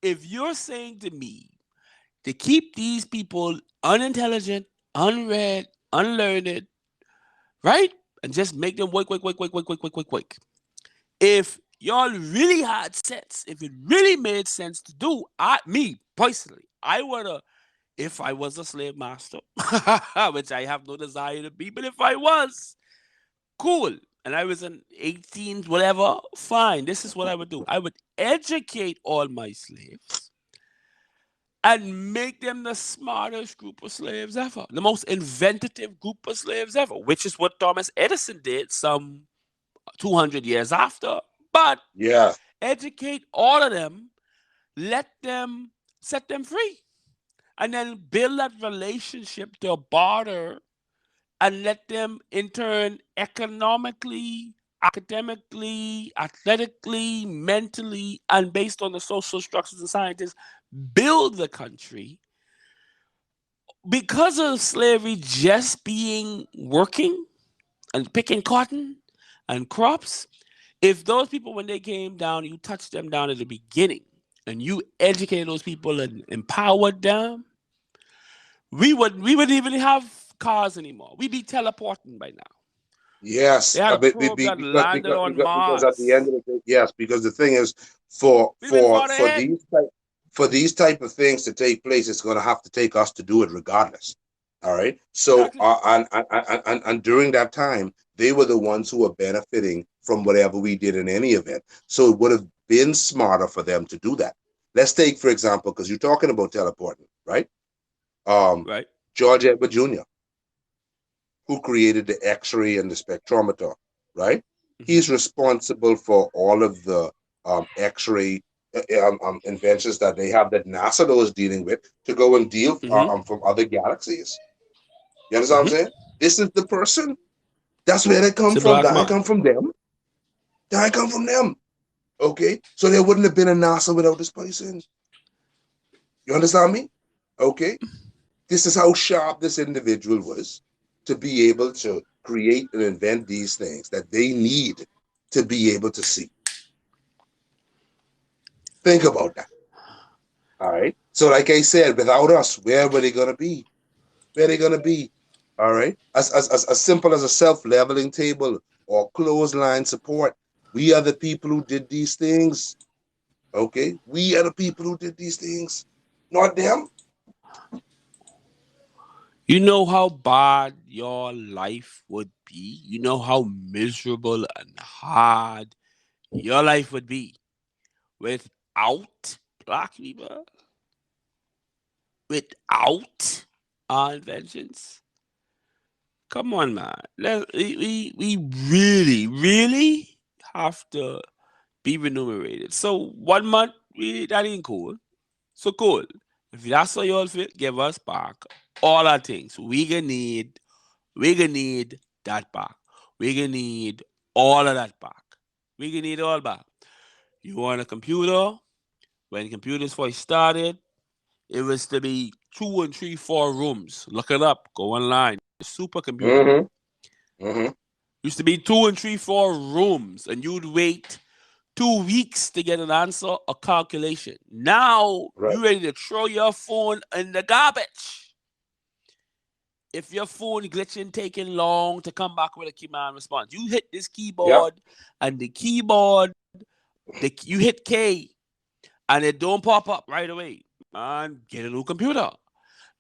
B: If you're saying to me to keep these people unintelligent, unread, unlearned, right? And just make them wake. If y'all really had sense, if it really made sense to do, me personally, I would have, if I was a slave master, which I have no desire to be, but if I was, cool. And I was an 18, whatever, fine. This is what I would do. I would educate all my slaves and make them the smartest group of slaves ever, the most inventive group of slaves ever, which is what Thomas Edison did some 200 years after. But
C: Yeah.
B: educate all of them, let them set them free, and then build that relationship to barter and let them in turn economically, academically, athletically, mentally, and based on the social structures and scientists, build the country. Because of slavery just being working and picking cotton and crops, if those people, when they came down, you touched them down at the beginning and you educated those people and empowered them, we wouldn't even have cars anymore. We'd be teleporting by now.
C: Yes,
B: They had a probe that
C: because
B: landed on
C: because at the end
B: Mars.
C: of the day, yes, because the thing is, for
B: We'd have been
C: for
B: far
C: for
B: ahead.
C: these type of things to take place, it's going to have to take us to do it regardless. All right. So
B: Exactly.
C: and during that time, they were the ones who were benefiting from whatever we did in any event. So it would have been smarter for them to do that. Let's take, for example, because you're talking about teleporting, right? Um,
B: Right.
C: George Edward Jr., who created the X-ray and the spectrometer, right?
B: Hmm.
C: He's responsible for all of the X-ray inventions that they have that NASA was dealing with to go and deal
B: Hmm.
C: from other galaxies. You understand what I'm
B: Hmm.
C: saying? This is the person. That's where they
B: It's
C: come
B: a
C: from.
B: black
C: That I
B: man.
C: come from them. That I come from them. Okay, so there wouldn't have been a NASA without this person. You understand me? Okay, this is how sharp this individual was to be able to create and invent these things that they need to be able to see. Think about that. All right. So, like I said, without us, where were they gonna be? Where are they gonna be? All right. As simple as a self-leveling table or clothesline support. We are the people who did these things. Okay. We are the people who did these things, not them.
B: You know how bad your life would be. You know how miserable and hard your life would be without black people, without our inventions. Come on, man. We really, really have to be remunerated. So 1 month, that ain't cool. So cool. If that's how y'all feel, give us back all our things. We gonna need that back. We gonna need all of that back. We gonna need all back. You want a computer? When computers first started, it was to be 2 and 3, 4 rooms. Look it up. Go online. Supercomputer.
C: Mm-hmm. Mm-hmm.
B: Used to be 2 and 3, 4 rooms, and you'd wait 2 weeks to get an answer or calculation. Now
C: Right.
B: you ready to throw your phone in the garbage. If your phone glitching, taking long to come back with a command response, you hit this
C: Yep.
B: keyboard, and the keyboard, you hit K, and it don't pop up right away. Man, get a new computer.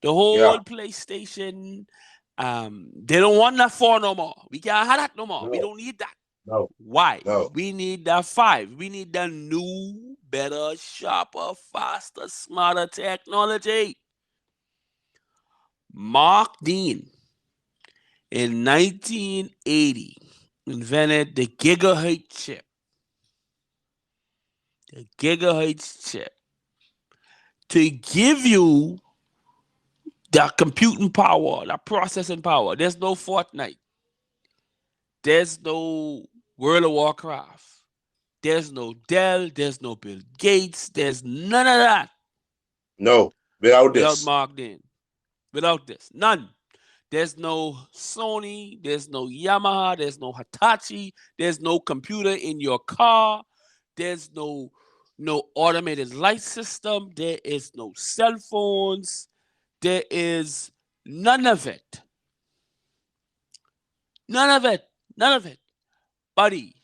B: The
C: Yeah.
B: whole PlayStation, they don't want that 4 no more. We can't have that no more. We
C: No.
B: don't need that.
C: No.
B: Why?
C: No.
B: We need that 5. We need the new, better, sharper, faster, smarter technology. Mark Dean in 1980 invented the gigahertz chip. The gigahertz chip to give you that computing power, that processing power. There's no Fortnite. There's no World of Warcraft. There's no Dell. There's no Bill Gates. There's none of that
C: No. Without
B: without
C: this.
B: Mark Dean. Without this, none. There's no Sony. There's no Yamaha. There's no Hitachi. There's no computer in your car. There's no no automated light system. There is no cell phones. There is none of it. None of it. None of it. Buddy,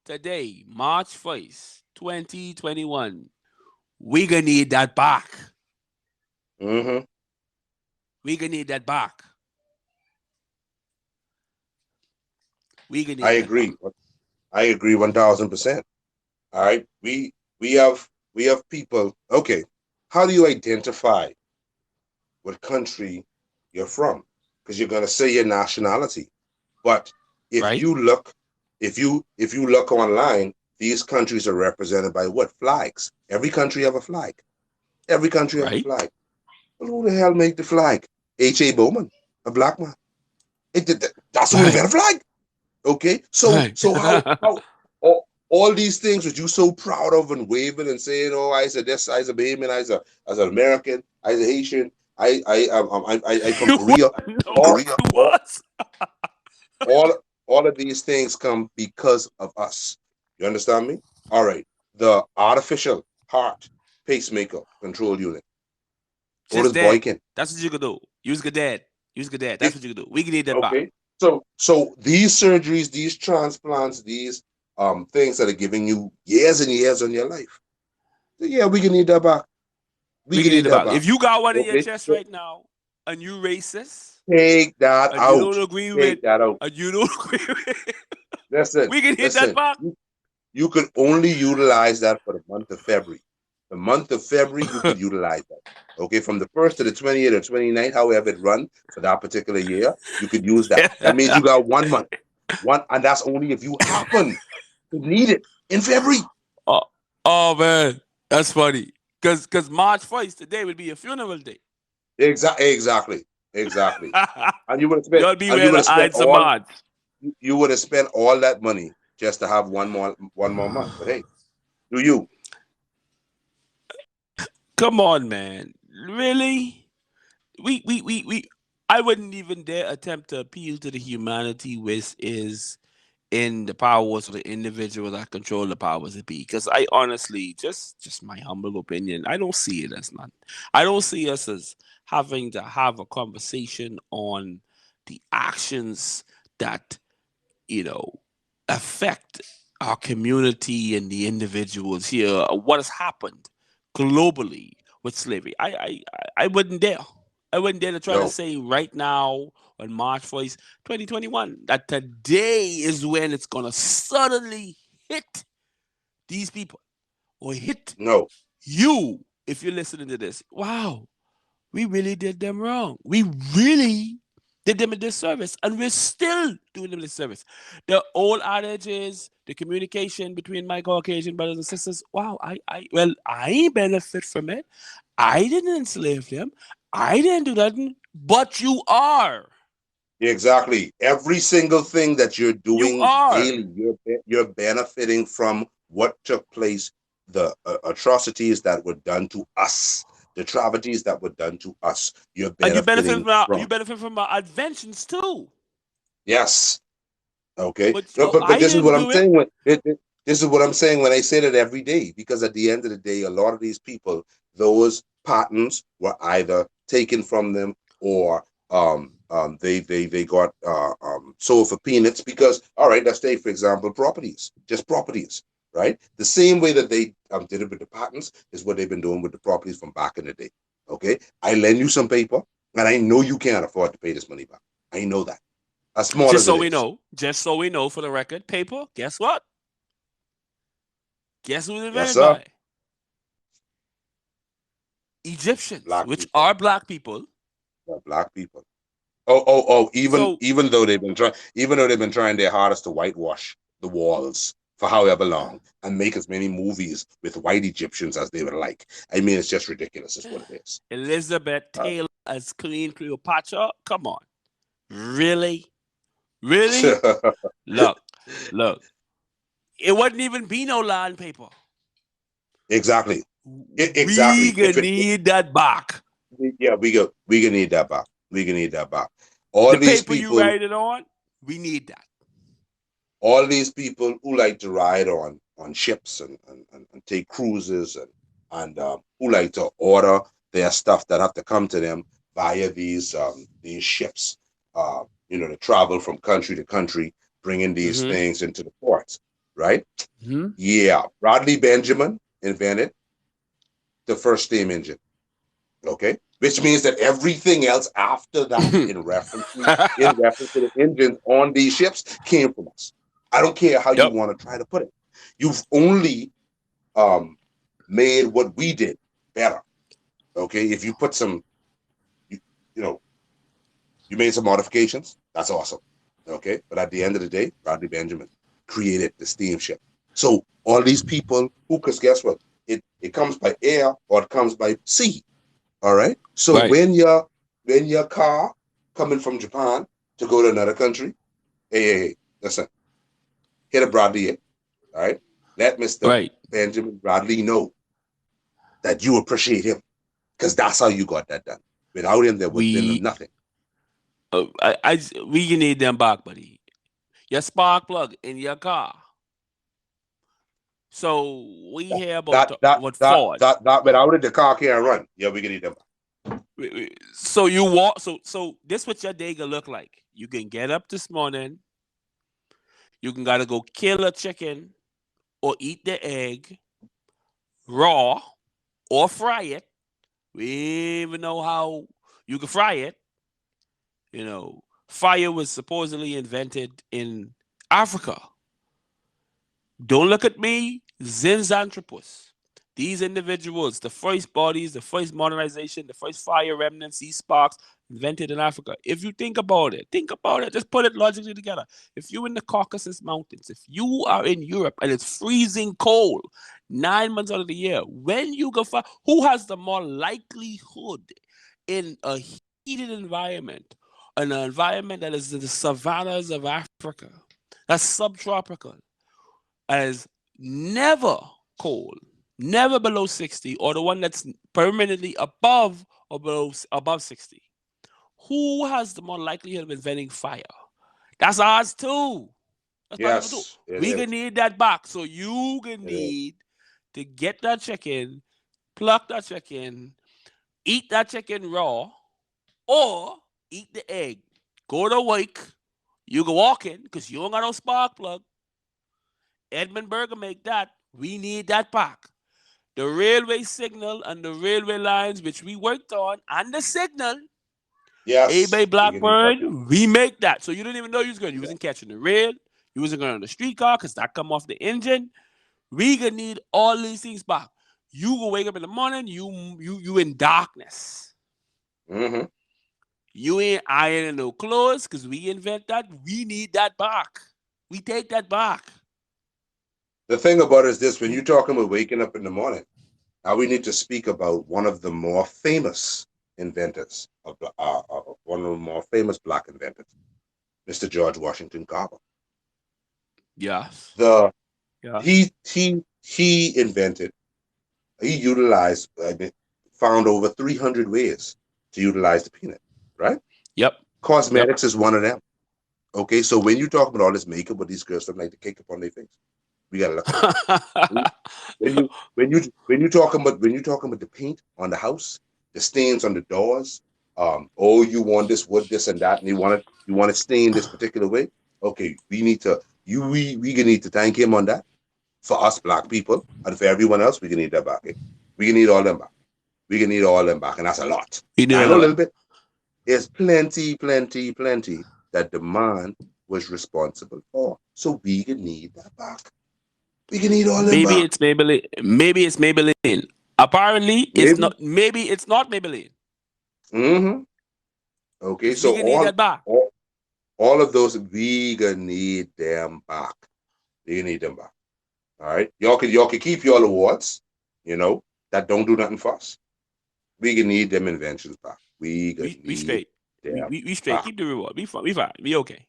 B: today, March 1st, 2021, we gonna need that back.
C: Mm-hmm.
B: We gonna need that back. We gonna need
C: I
B: that
C: agree.
B: back.
C: I agree 1,000%. All right. We have people. Okay. How do you identify what country you're from? Because you're gonna say your nationality. But if
B: Right?
C: you look, if you look online, these countries are represented by what? Flags. Every country have a flag. Every country have a
B: Right?
C: flag. Well, who the hell made the flag? H.A. Bowman, a black man. That's who
B: Right.
C: invented the flag. Okay, so
B: Right.
C: how all these things that you so proud of and waving and saying, oh, I said this, I a Bahamian, as an American, I a Haitian, I from
B: You
C: Korea.
B: wouldn't know
C: All,
B: who you
C: all
B: was.
C: all all of these things come because of us. You understand me? All right. The artificial heart pacemaker control unit.
B: Just
C: Otis
B: dead.
C: Boykin.
B: That's what you could do. Use good dead. Use good dead. That's
C: It-
B: what you could do. We can need that back.
C: okay. So these surgeries, these transplants, these things that are giving you years and years on your life. Yeah, we can need that back. We
B: We
C: can
B: can need
C: need
B: that
C: that
B: back.
C: back.
B: If you got one in your
C: Okay.
B: chest
C: So
B: right now and you racist
C: take that
B: and you
C: out.
B: don't agree with
C: Take that out.
B: and you don't agree with,
C: Listen,
B: we can hit that
C: listen.
B: back.
C: You could only utilize that for the month of February. The month of February, you could utilize that. Okay, from the 1st to the 20th or 29th, however it run for that particular year, you could use that. That means you got 1 month. And that's only if you happen to need it in February.
B: Oh, oh man, that's funny. Cause March 1st today would be a funeral day.
C: Exactly. And you would have spent
B: Y'all beware the Ides of March.
C: you would have spent all that money just to have one more month. But hey, do you?
B: Come on, man. Really? We I wouldn't even dare attempt to appeal to the humanity which is in the powers of the individual that control the powers that be. Because I honestly, just my humble opinion, I don't see it as none. I don't see us as having to have a conversation on the actions that, you know, affect our community and the individuals here, what has happened globally with slavery. I wouldn't dare. I wouldn't dare to try to
C: No.
B: say right now on March 1st, 2021, that today is when it's going to suddenly hit these people or hit
C: No.
B: you if you're listening to this. Wow, we really did them wrong. We really did them a disservice, and we're still doing them a disservice. The old adage is the communication between my Caucasian brothers and sisters. Wow, I benefit from it. I didn't enslave them. I didn't do that, but you are.
C: Exactly. Every single thing that you're
B: You
C: doing
B: are.
C: daily, you're benefiting from what took place, the atrocities that were done to us, the travesties that were done to us. You're
B: And you benefit
C: benefiting
B: from
C: from.
B: our inventions too.
C: Yes. Okay.
B: But
C: No, but
B: I
C: this is
B: didn't
C: what I'm
B: do it.
C: saying this is what I'm saying when I say that every day, because at the end of the day, a lot of these people, those patents were either taken from them or they got sold for peanuts. Because all right, let's take for example properties, just properties, right? The same way that they did it with the patents is what they've been doing with the properties from back in the day. Okay, I lend you some paper, and I know you can't afford to pay this money back. I know that, as small
B: Just
C: as
B: so
C: it
B: we
C: is.
B: know, for the record, paper, guess what? Guess who was
C: Yes,
B: invented
C: sir.
B: by? Egyptians,
C: Black
B: which
C: people,
B: are black people.
C: black people. Oh, even
B: So,
C: even though they've been trying their hardest to whitewash the walls for however long and make as many movies with white Egyptians as they would like. I mean, it's just ridiculous. Is what it is.
B: Elizabeth Taylor as Queen Cleopatra? Come on. Really? Really? Look. It wouldn't even be no line paper.
C: Exactly.
B: We
C: Exactly.
B: gonna need that back.
C: Yeah, we gonna need that back. We gonna need that back. All
B: The
C: these
B: paper you
C: people,
B: write it on, we need that.
C: all these people who like to ride on on ships and take cruises and who like to order their stuff that have to come to them via these ships, to travel from country to country, bringing these
B: Mm-hmm.
C: things into the ports, right?
B: Mm-hmm.
C: Yeah, Bradley Benjamin invented the first steam engine. Okay, which means that everything else after that, in reference to the engines on these ships, came from us. I don't care how you
B: Yep.
C: want to try to put it. You've only made what we did better. Okay, if you put some, you, you know, you made some modifications, that's awesome. Okay, but at the end of the day, Bradley Benjamin created the steamship. So all these people who, because guess what? It comes by air or it comes by sea. All right. So
B: Right.
C: when your car coming from Japan to go to another country, hey, listen, hit a Bradley in. All right. Let Mr.
B: Right.
C: Benjamin Bradley know that you appreciate him, because that's how you got that done. Without him, there would have been
B: We
C: nothing.
B: we can need them back, buddy. Your spark plug in your car. So we hear about what Ford.
C: That without it, the car can't run. Yeah, we can eat them.
B: So you walk. So this what your day gonna look like. You can get up this morning. You can gotta go kill a chicken or eat the egg raw or fry it. We even know how you can fry it. Fire was supposedly invented in Africa. Don't look at me, Zinzanthropus. These individuals, the first bodies, the first modernization, the first fire remnants, these sparks, invented in Africa. If you think about it, just put it logically together. If you're in the Caucasus Mountains, if you are in Europe and it's freezing cold 9 months out of the year, when you go fire, who has the more likelihood in a heated environment, an environment that is in the savannas of Africa, that's subtropical, as never cold, never below 60, or the one that's permanently above or below above 60. Who has the more likelihood of inventing fire? That's ours too. That's
C: Yes,
B: we gonna need that back. So you gonna need to get that chicken, pluck that chicken, eat that chicken raw, or eat the egg. Go to work. You can walk in because you don't got no spark plug. Edmund Berger make that. We need that back. The railway signal and the railway lines which we worked on, and the signal,
C: yes,
B: A-Bay Blackburn, we make that. So you didn't even know you was going. You wasn't catching the rail. You wasn't going on the streetcar because that come off the engine. We gonna need all these things back. You go wake up in the morning. You in darkness.
C: Mm-hmm.
B: You ain't ironing no clothes because we invent that. We need that back. We take that back.
C: The thing about it is this: when you're talking about waking up in the morning, now we need to speak about one of the more famous inventors one of the more famous black inventors, Mr. George Washington Carver.
B: Yes.
C: He invented, he utilized, found over 300 ways to utilize the peanut, right?
B: Yep.
C: Cosmetics is one of them. Okay, so when you talk about all this makeup with these girls, something like the cake upon their face, we gotta look at it. when you talking about the paint on the house, the stains on the doors, you want this wood, this and that, and you want to stain this particular way. Okay, we need to need to thank him on that. For us black people, and for everyone else, we can need that back. We can need all them back. We can need all them back, and that's a lot. I know a little bit. There's plenty that the man was responsible for. So we can need that back. We can need all them back.
B: Maybe it's Maybelline. Apparently, it's not. Maybe it's not Maybelline.
C: Mm-hmm. Okay, so
B: we can need that back.
C: All of those, we gonna need them back. We need them back. All right, y'all can keep your awards. That don't do nothing for us. We can need them inventions back. We
B: straight. We straight.
C: Back.
B: Keep the reward. We fine. We okay.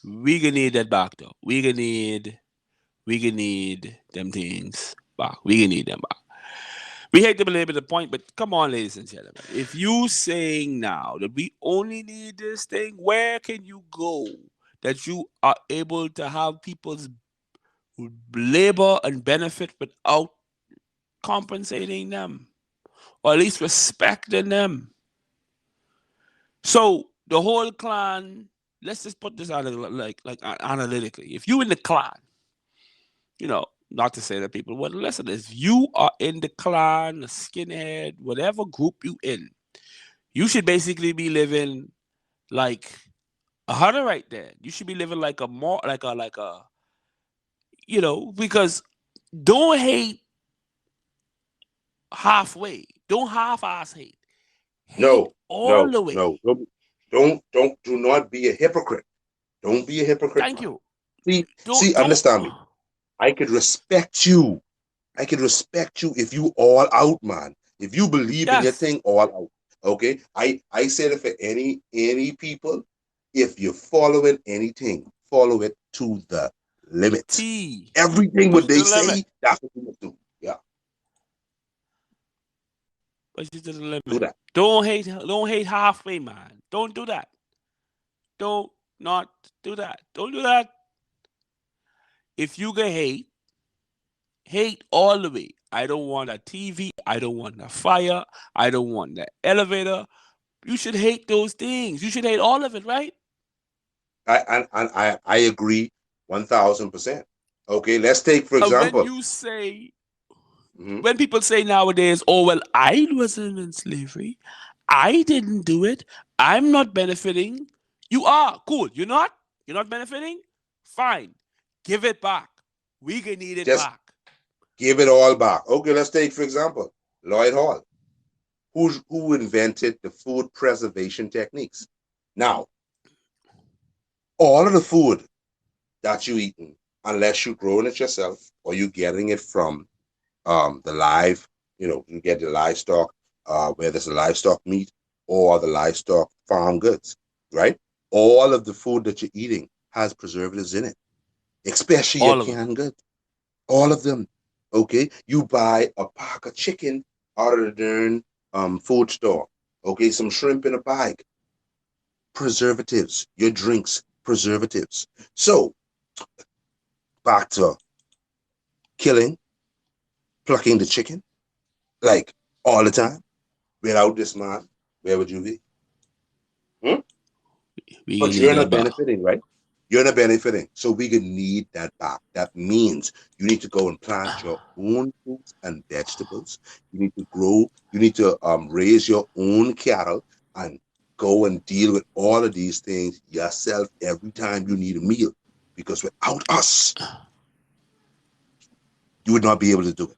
B: We gonna need that back though. We gonna need them things back. We gonna need them back. We hate to belabor the point, but come on, ladies and gentlemen. If you saying now that we only need this thing, where can you go that you are able to have people's labor and benefit without compensating them, or at least respecting them. So the whole clan, let's just put this out analytically. If you in the clan, not to say that people wouldn't listen, if you are in the clan, the skinhead, whatever group you in, you should basically be living like a hunter right there. You should be living like a more because don't hate halfway. Don't half-ass hate. Hate
C: No,
B: all
C: no,
B: the way.
C: no. Do not be a hypocrite. Don't be a hypocrite,
B: Thank
C: man.
B: you.
C: See, understand me. I could respect you. I could respect you if you all out, man. If you believe in your
B: Yes.
C: thing, all out. Okay. I said it for any people. If you're following anything, follow it to the limit.
B: T.
C: Everything
B: Push
C: what
B: it
C: they
B: to the
C: say,
B: limit.
C: that's what you must do. Yeah.
B: Push it to the limit.
C: Do that.
B: Don't hate halfway, man. Don't do that. Don't not do that. Don't do that. If you can hate all the way. I don't want a TV. I don't want a fire. I don't want the elevator. You should hate those things. You should hate all of it, right?
C: I agree 1000%. Okay, let's take for
B: And
C: example.
B: When people say nowadays, oh well, I wasn't in slavery. I didn't do it. I'm not benefiting. You are. Cool. You're not? You're not benefiting? Fine. Give it back. We can need it
C: Just
B: back.
C: give it all back. Okay, let's take for example Lloyd Hall, who invented the food preservation techniques. Now, all of the food that you eating, unless you're growing it yourself or you getting it from the live, you get the livestock, whether it's the livestock meat or the livestock farm goods, right? All of the food that you're eating has preservatives in it, especially your
B: All of them.
C: canned goods. All of them. Okay, you buy a pack of chicken out of the darn food store. Okay, some shrimp in a bag. Preservatives. Your drinks, preservatives. So back to killing, plucking the chicken, like all the time. Without this man, where would you be?
B: We
C: But
B: can
C: you're
B: need
C: not
B: that back.
C: benefiting, right? You're not benefiting. So we can need that back. That means you need to go and plant your own fruits and vegetables. You need to grow, you need to raise your own cattle and go and deal with all of these things yourself every time you need a meal. Because without us, you would not be able to do it.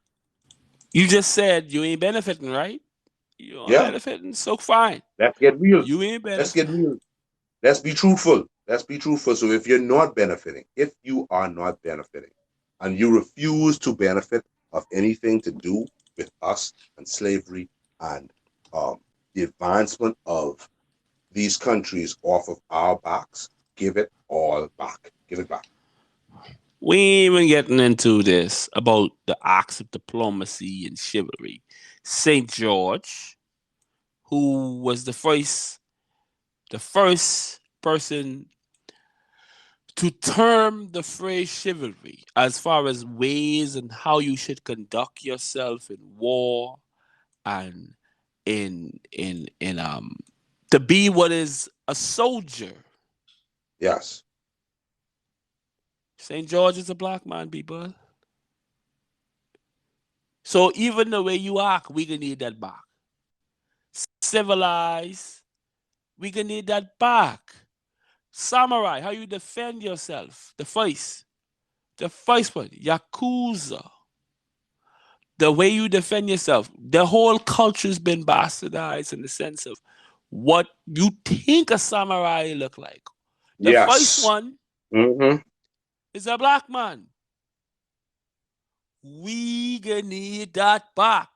B: You just said you ain't benefiting, right? You aren't
C: Yeah,
B: benefiting, so fine.
C: let's get real.
B: You ain't
C: Let's get
B: benefiting.
C: real. Let's be truthful. Let's be truthful. So if you're not benefiting, if you are not benefiting, and you refuse to benefit of anything to do with us and slavery and the advancement of these countries off of our backs, give it all back. Give it back.
B: We ain't even getting into this about the acts of diplomacy and chivalry. St. George, who was the first person to term the phrase chivalry as far as ways and how you should conduct yourself in war and in to be what is a soldier.
C: Yes.
B: St. George is a black man, people. So even the way you act, we gonna need that back. Civilized, we gonna need that back. Samurai, how you defend yourself. The first one, Yakuza. The way you defend yourself. The whole culture's been bastardized in the sense of what you think a samurai look like. The first
C: Yes.
B: one
C: Mm-hmm.
B: is a black man. We gonna need that back.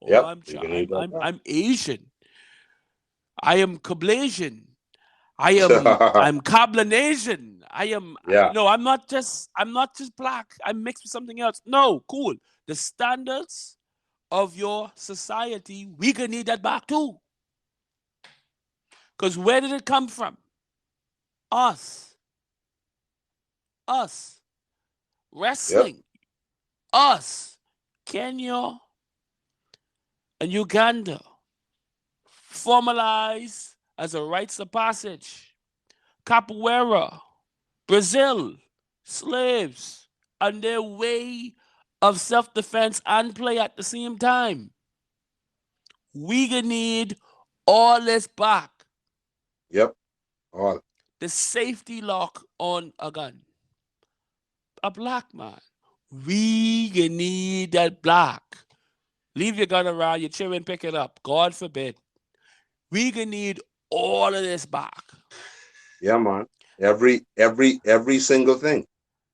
B: Oh,
C: Yep. We can need that
B: I'm Asian. I am Cablasian. I'm Cablanasian.
C: Yeah.
B: I'm not just black. I'm mixed with something else. No, cool. The standards of your society, we gonna need that back too. Because where did it come from? Us. wrestling, us, Kenya, and Uganda formalize as a rites of passage. Capoeira, Brazil, slaves, and their way of self-defense and play at the same time. We gonna need all this back.
C: Yep. All.
B: The safety lock on a gun. A black man. We gonna need that black. Leave your gun around, your children pick it up. God forbid. We gonna need all of this back.
C: Yeah, man. Every single thing.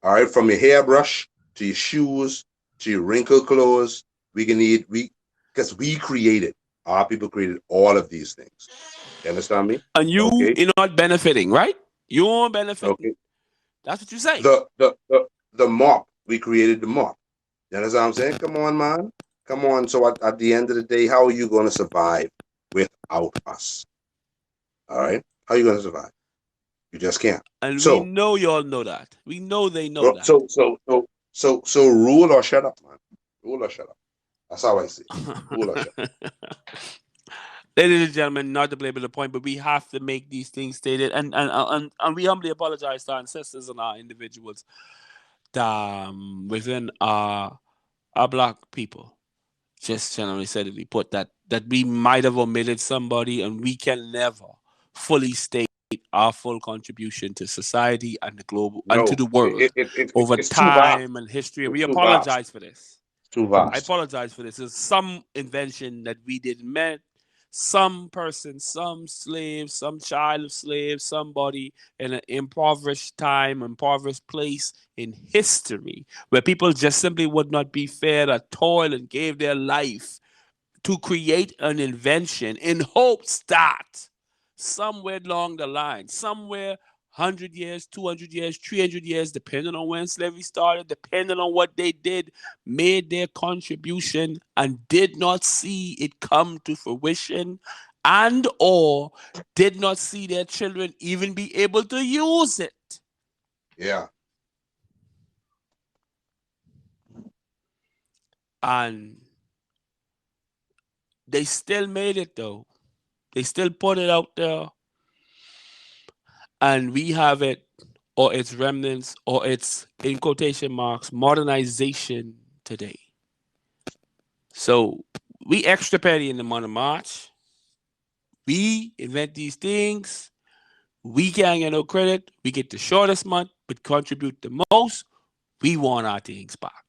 C: All right, from your hairbrush to your shoes to your wrinkled clothes, because we created. Our people created all of these things. You understand me?
B: And you're not benefiting, right? You won't benefit.
C: Okay.
B: That's what you say.
C: The mop. We created the mop. You understand what I'm saying? Come on, man. Come on. So at the end of the day, how are you going to survive without us? All right? How are you going to survive? You just can't.
B: And we know y'all know that. We know they know that.
C: So rule or shut up, man. Rule or shut up. That's how I see it. Rule or shut up.
B: Ladies and gentlemen, not to belabor the point, but we have to make these things stated, and we humbly apologize to our ancestors and our individuals within our black people. Just generally said that we put that we might have omitted somebody, and we can never fully state our full contribution to society and the global and to the world over time and history. And we apologize for this.
C: Too vast.
B: I apologize for this. It's some invention that we didn't meant. Some person, some slave, some child of slave, somebody in an impoverished time, impoverished place in history where people just simply would not be fed a toil and gave their life to create an invention in hopes that somewhere along the line, somewhere 100 years, 200 years, 300 years, depending on when slavery started, depending on what they did, made their contribution and did not see it come to fruition and or did not see their children even be able to use it.
C: Yeah.
B: And they still made it though. They still put it out there. And we have it, or its remnants, or its, in quotation marks, modernization today. So we extra petty in the month of March. We invent these things. We can't get no credit. We get the shortest month, but contribute the most. We want our things back.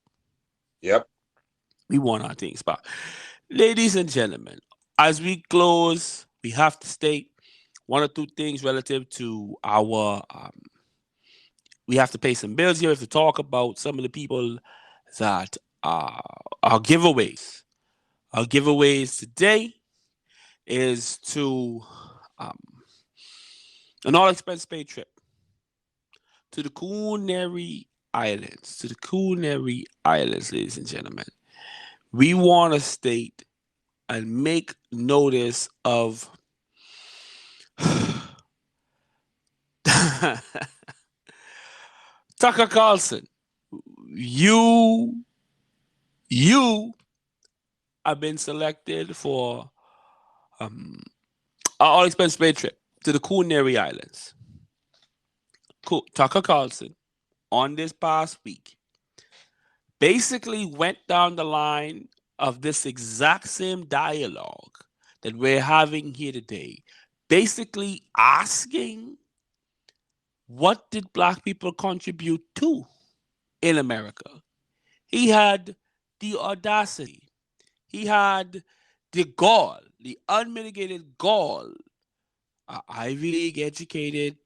C: Yep.
B: We want our things back. Ladies and gentlemen, as we close, we have to state one or two things relative to our, we have to pay some bills here. We have to talk about some of the people that are giveaways. Our giveaways today is to an all-expense paid trip to the Culinary Islands. To the Culinary Islands, ladies and gentlemen. We want to state and make notice of Tucker Carlson, you have been selected for our all-expense paid trip to the Culinary Islands. Tucker Carlson, on this past week, basically went down the line of this exact same dialogue that we're having here today, basically asking, what did black people contribute to in America? He had the audacity. He had the gall, the unmitigated gall, an Ivy League educated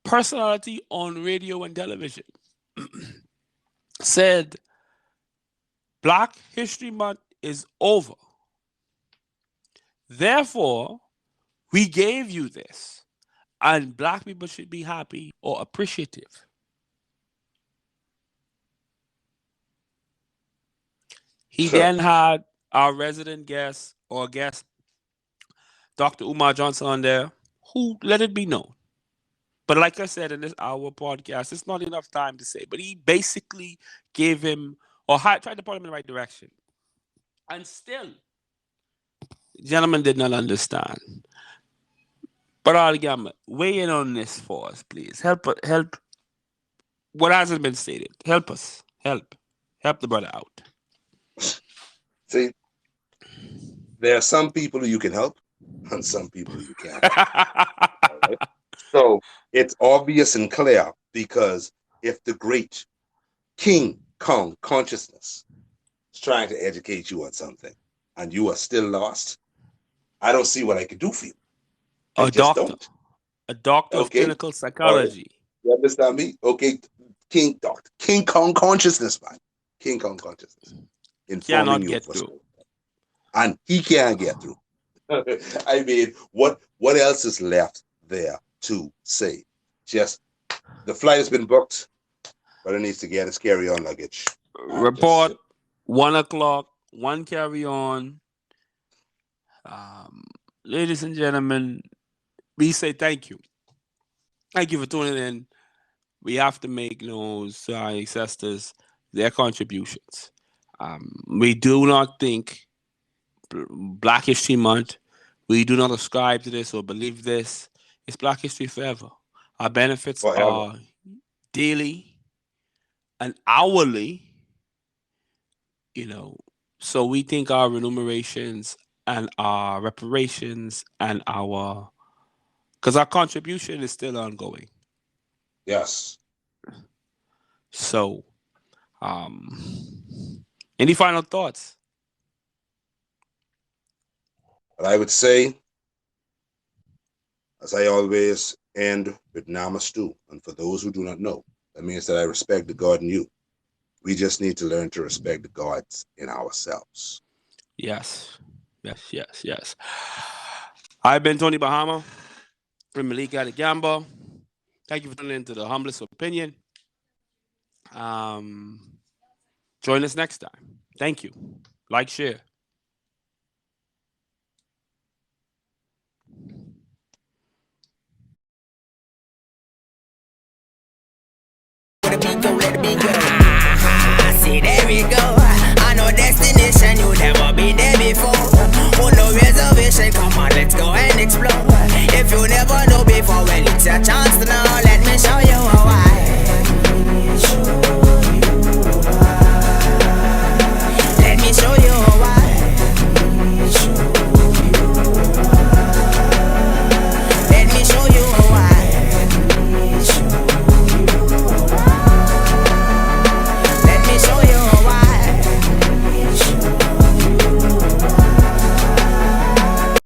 B: personality on radio and television said, Black History Month is over. Therefore, we gave you this. And black people should be happy or appreciative. He then had our resident guest, Dr. Umar Johnson, on there, who let it be known. But like I said in this hour podcast, it's not enough time to say. But he basically gave him tried to point him in the right direction. And still, the gentleman did not understand. But Algama, weigh in on this for us, please. Help what hasn't been stated. Help us. Help the brother out.
C: See, there are some people who you can help and some people who you can't help. All right? So it's obvious and clear, because if the great King Kong consciousness is trying to educate you on something and you are still lost, I don't see what I can do for you. I just don't.
B: A doctor of clinical psychology.
C: You understand me? Okay, King Kong consciousness, man. King Kong consciousness.
B: Cannot get through.
C: And he can't get through. I mean, what else is left there to say? Just the flight has been booked, but it needs to get his carry-on luggage.
B: Report 1 o'clock, 1 carry-on. Ladies and gentlemen, we say thank you. Thank you for tuning in. We have to make those to our ancestors their contributions. We do not think Black History Month, we do not ascribe to this or believe this. It's Black History forever. Our benefits are daily and hourly, so we think our remunerations and our reparations and because our contribution is still ongoing.
C: Yes.
B: So, any final thoughts?
C: But I would say, as I always end with Namastu, and for those who do not know, that means that I respect the God in you. We just need to learn to respect the gods in ourselves.
B: Yes. I've been Tony Bahama from Malika the Gamba. Thank you for tuning into the Humblest Opinion. Join us next time. Thank you. Like, share.
A: Let it be go. See, there we go.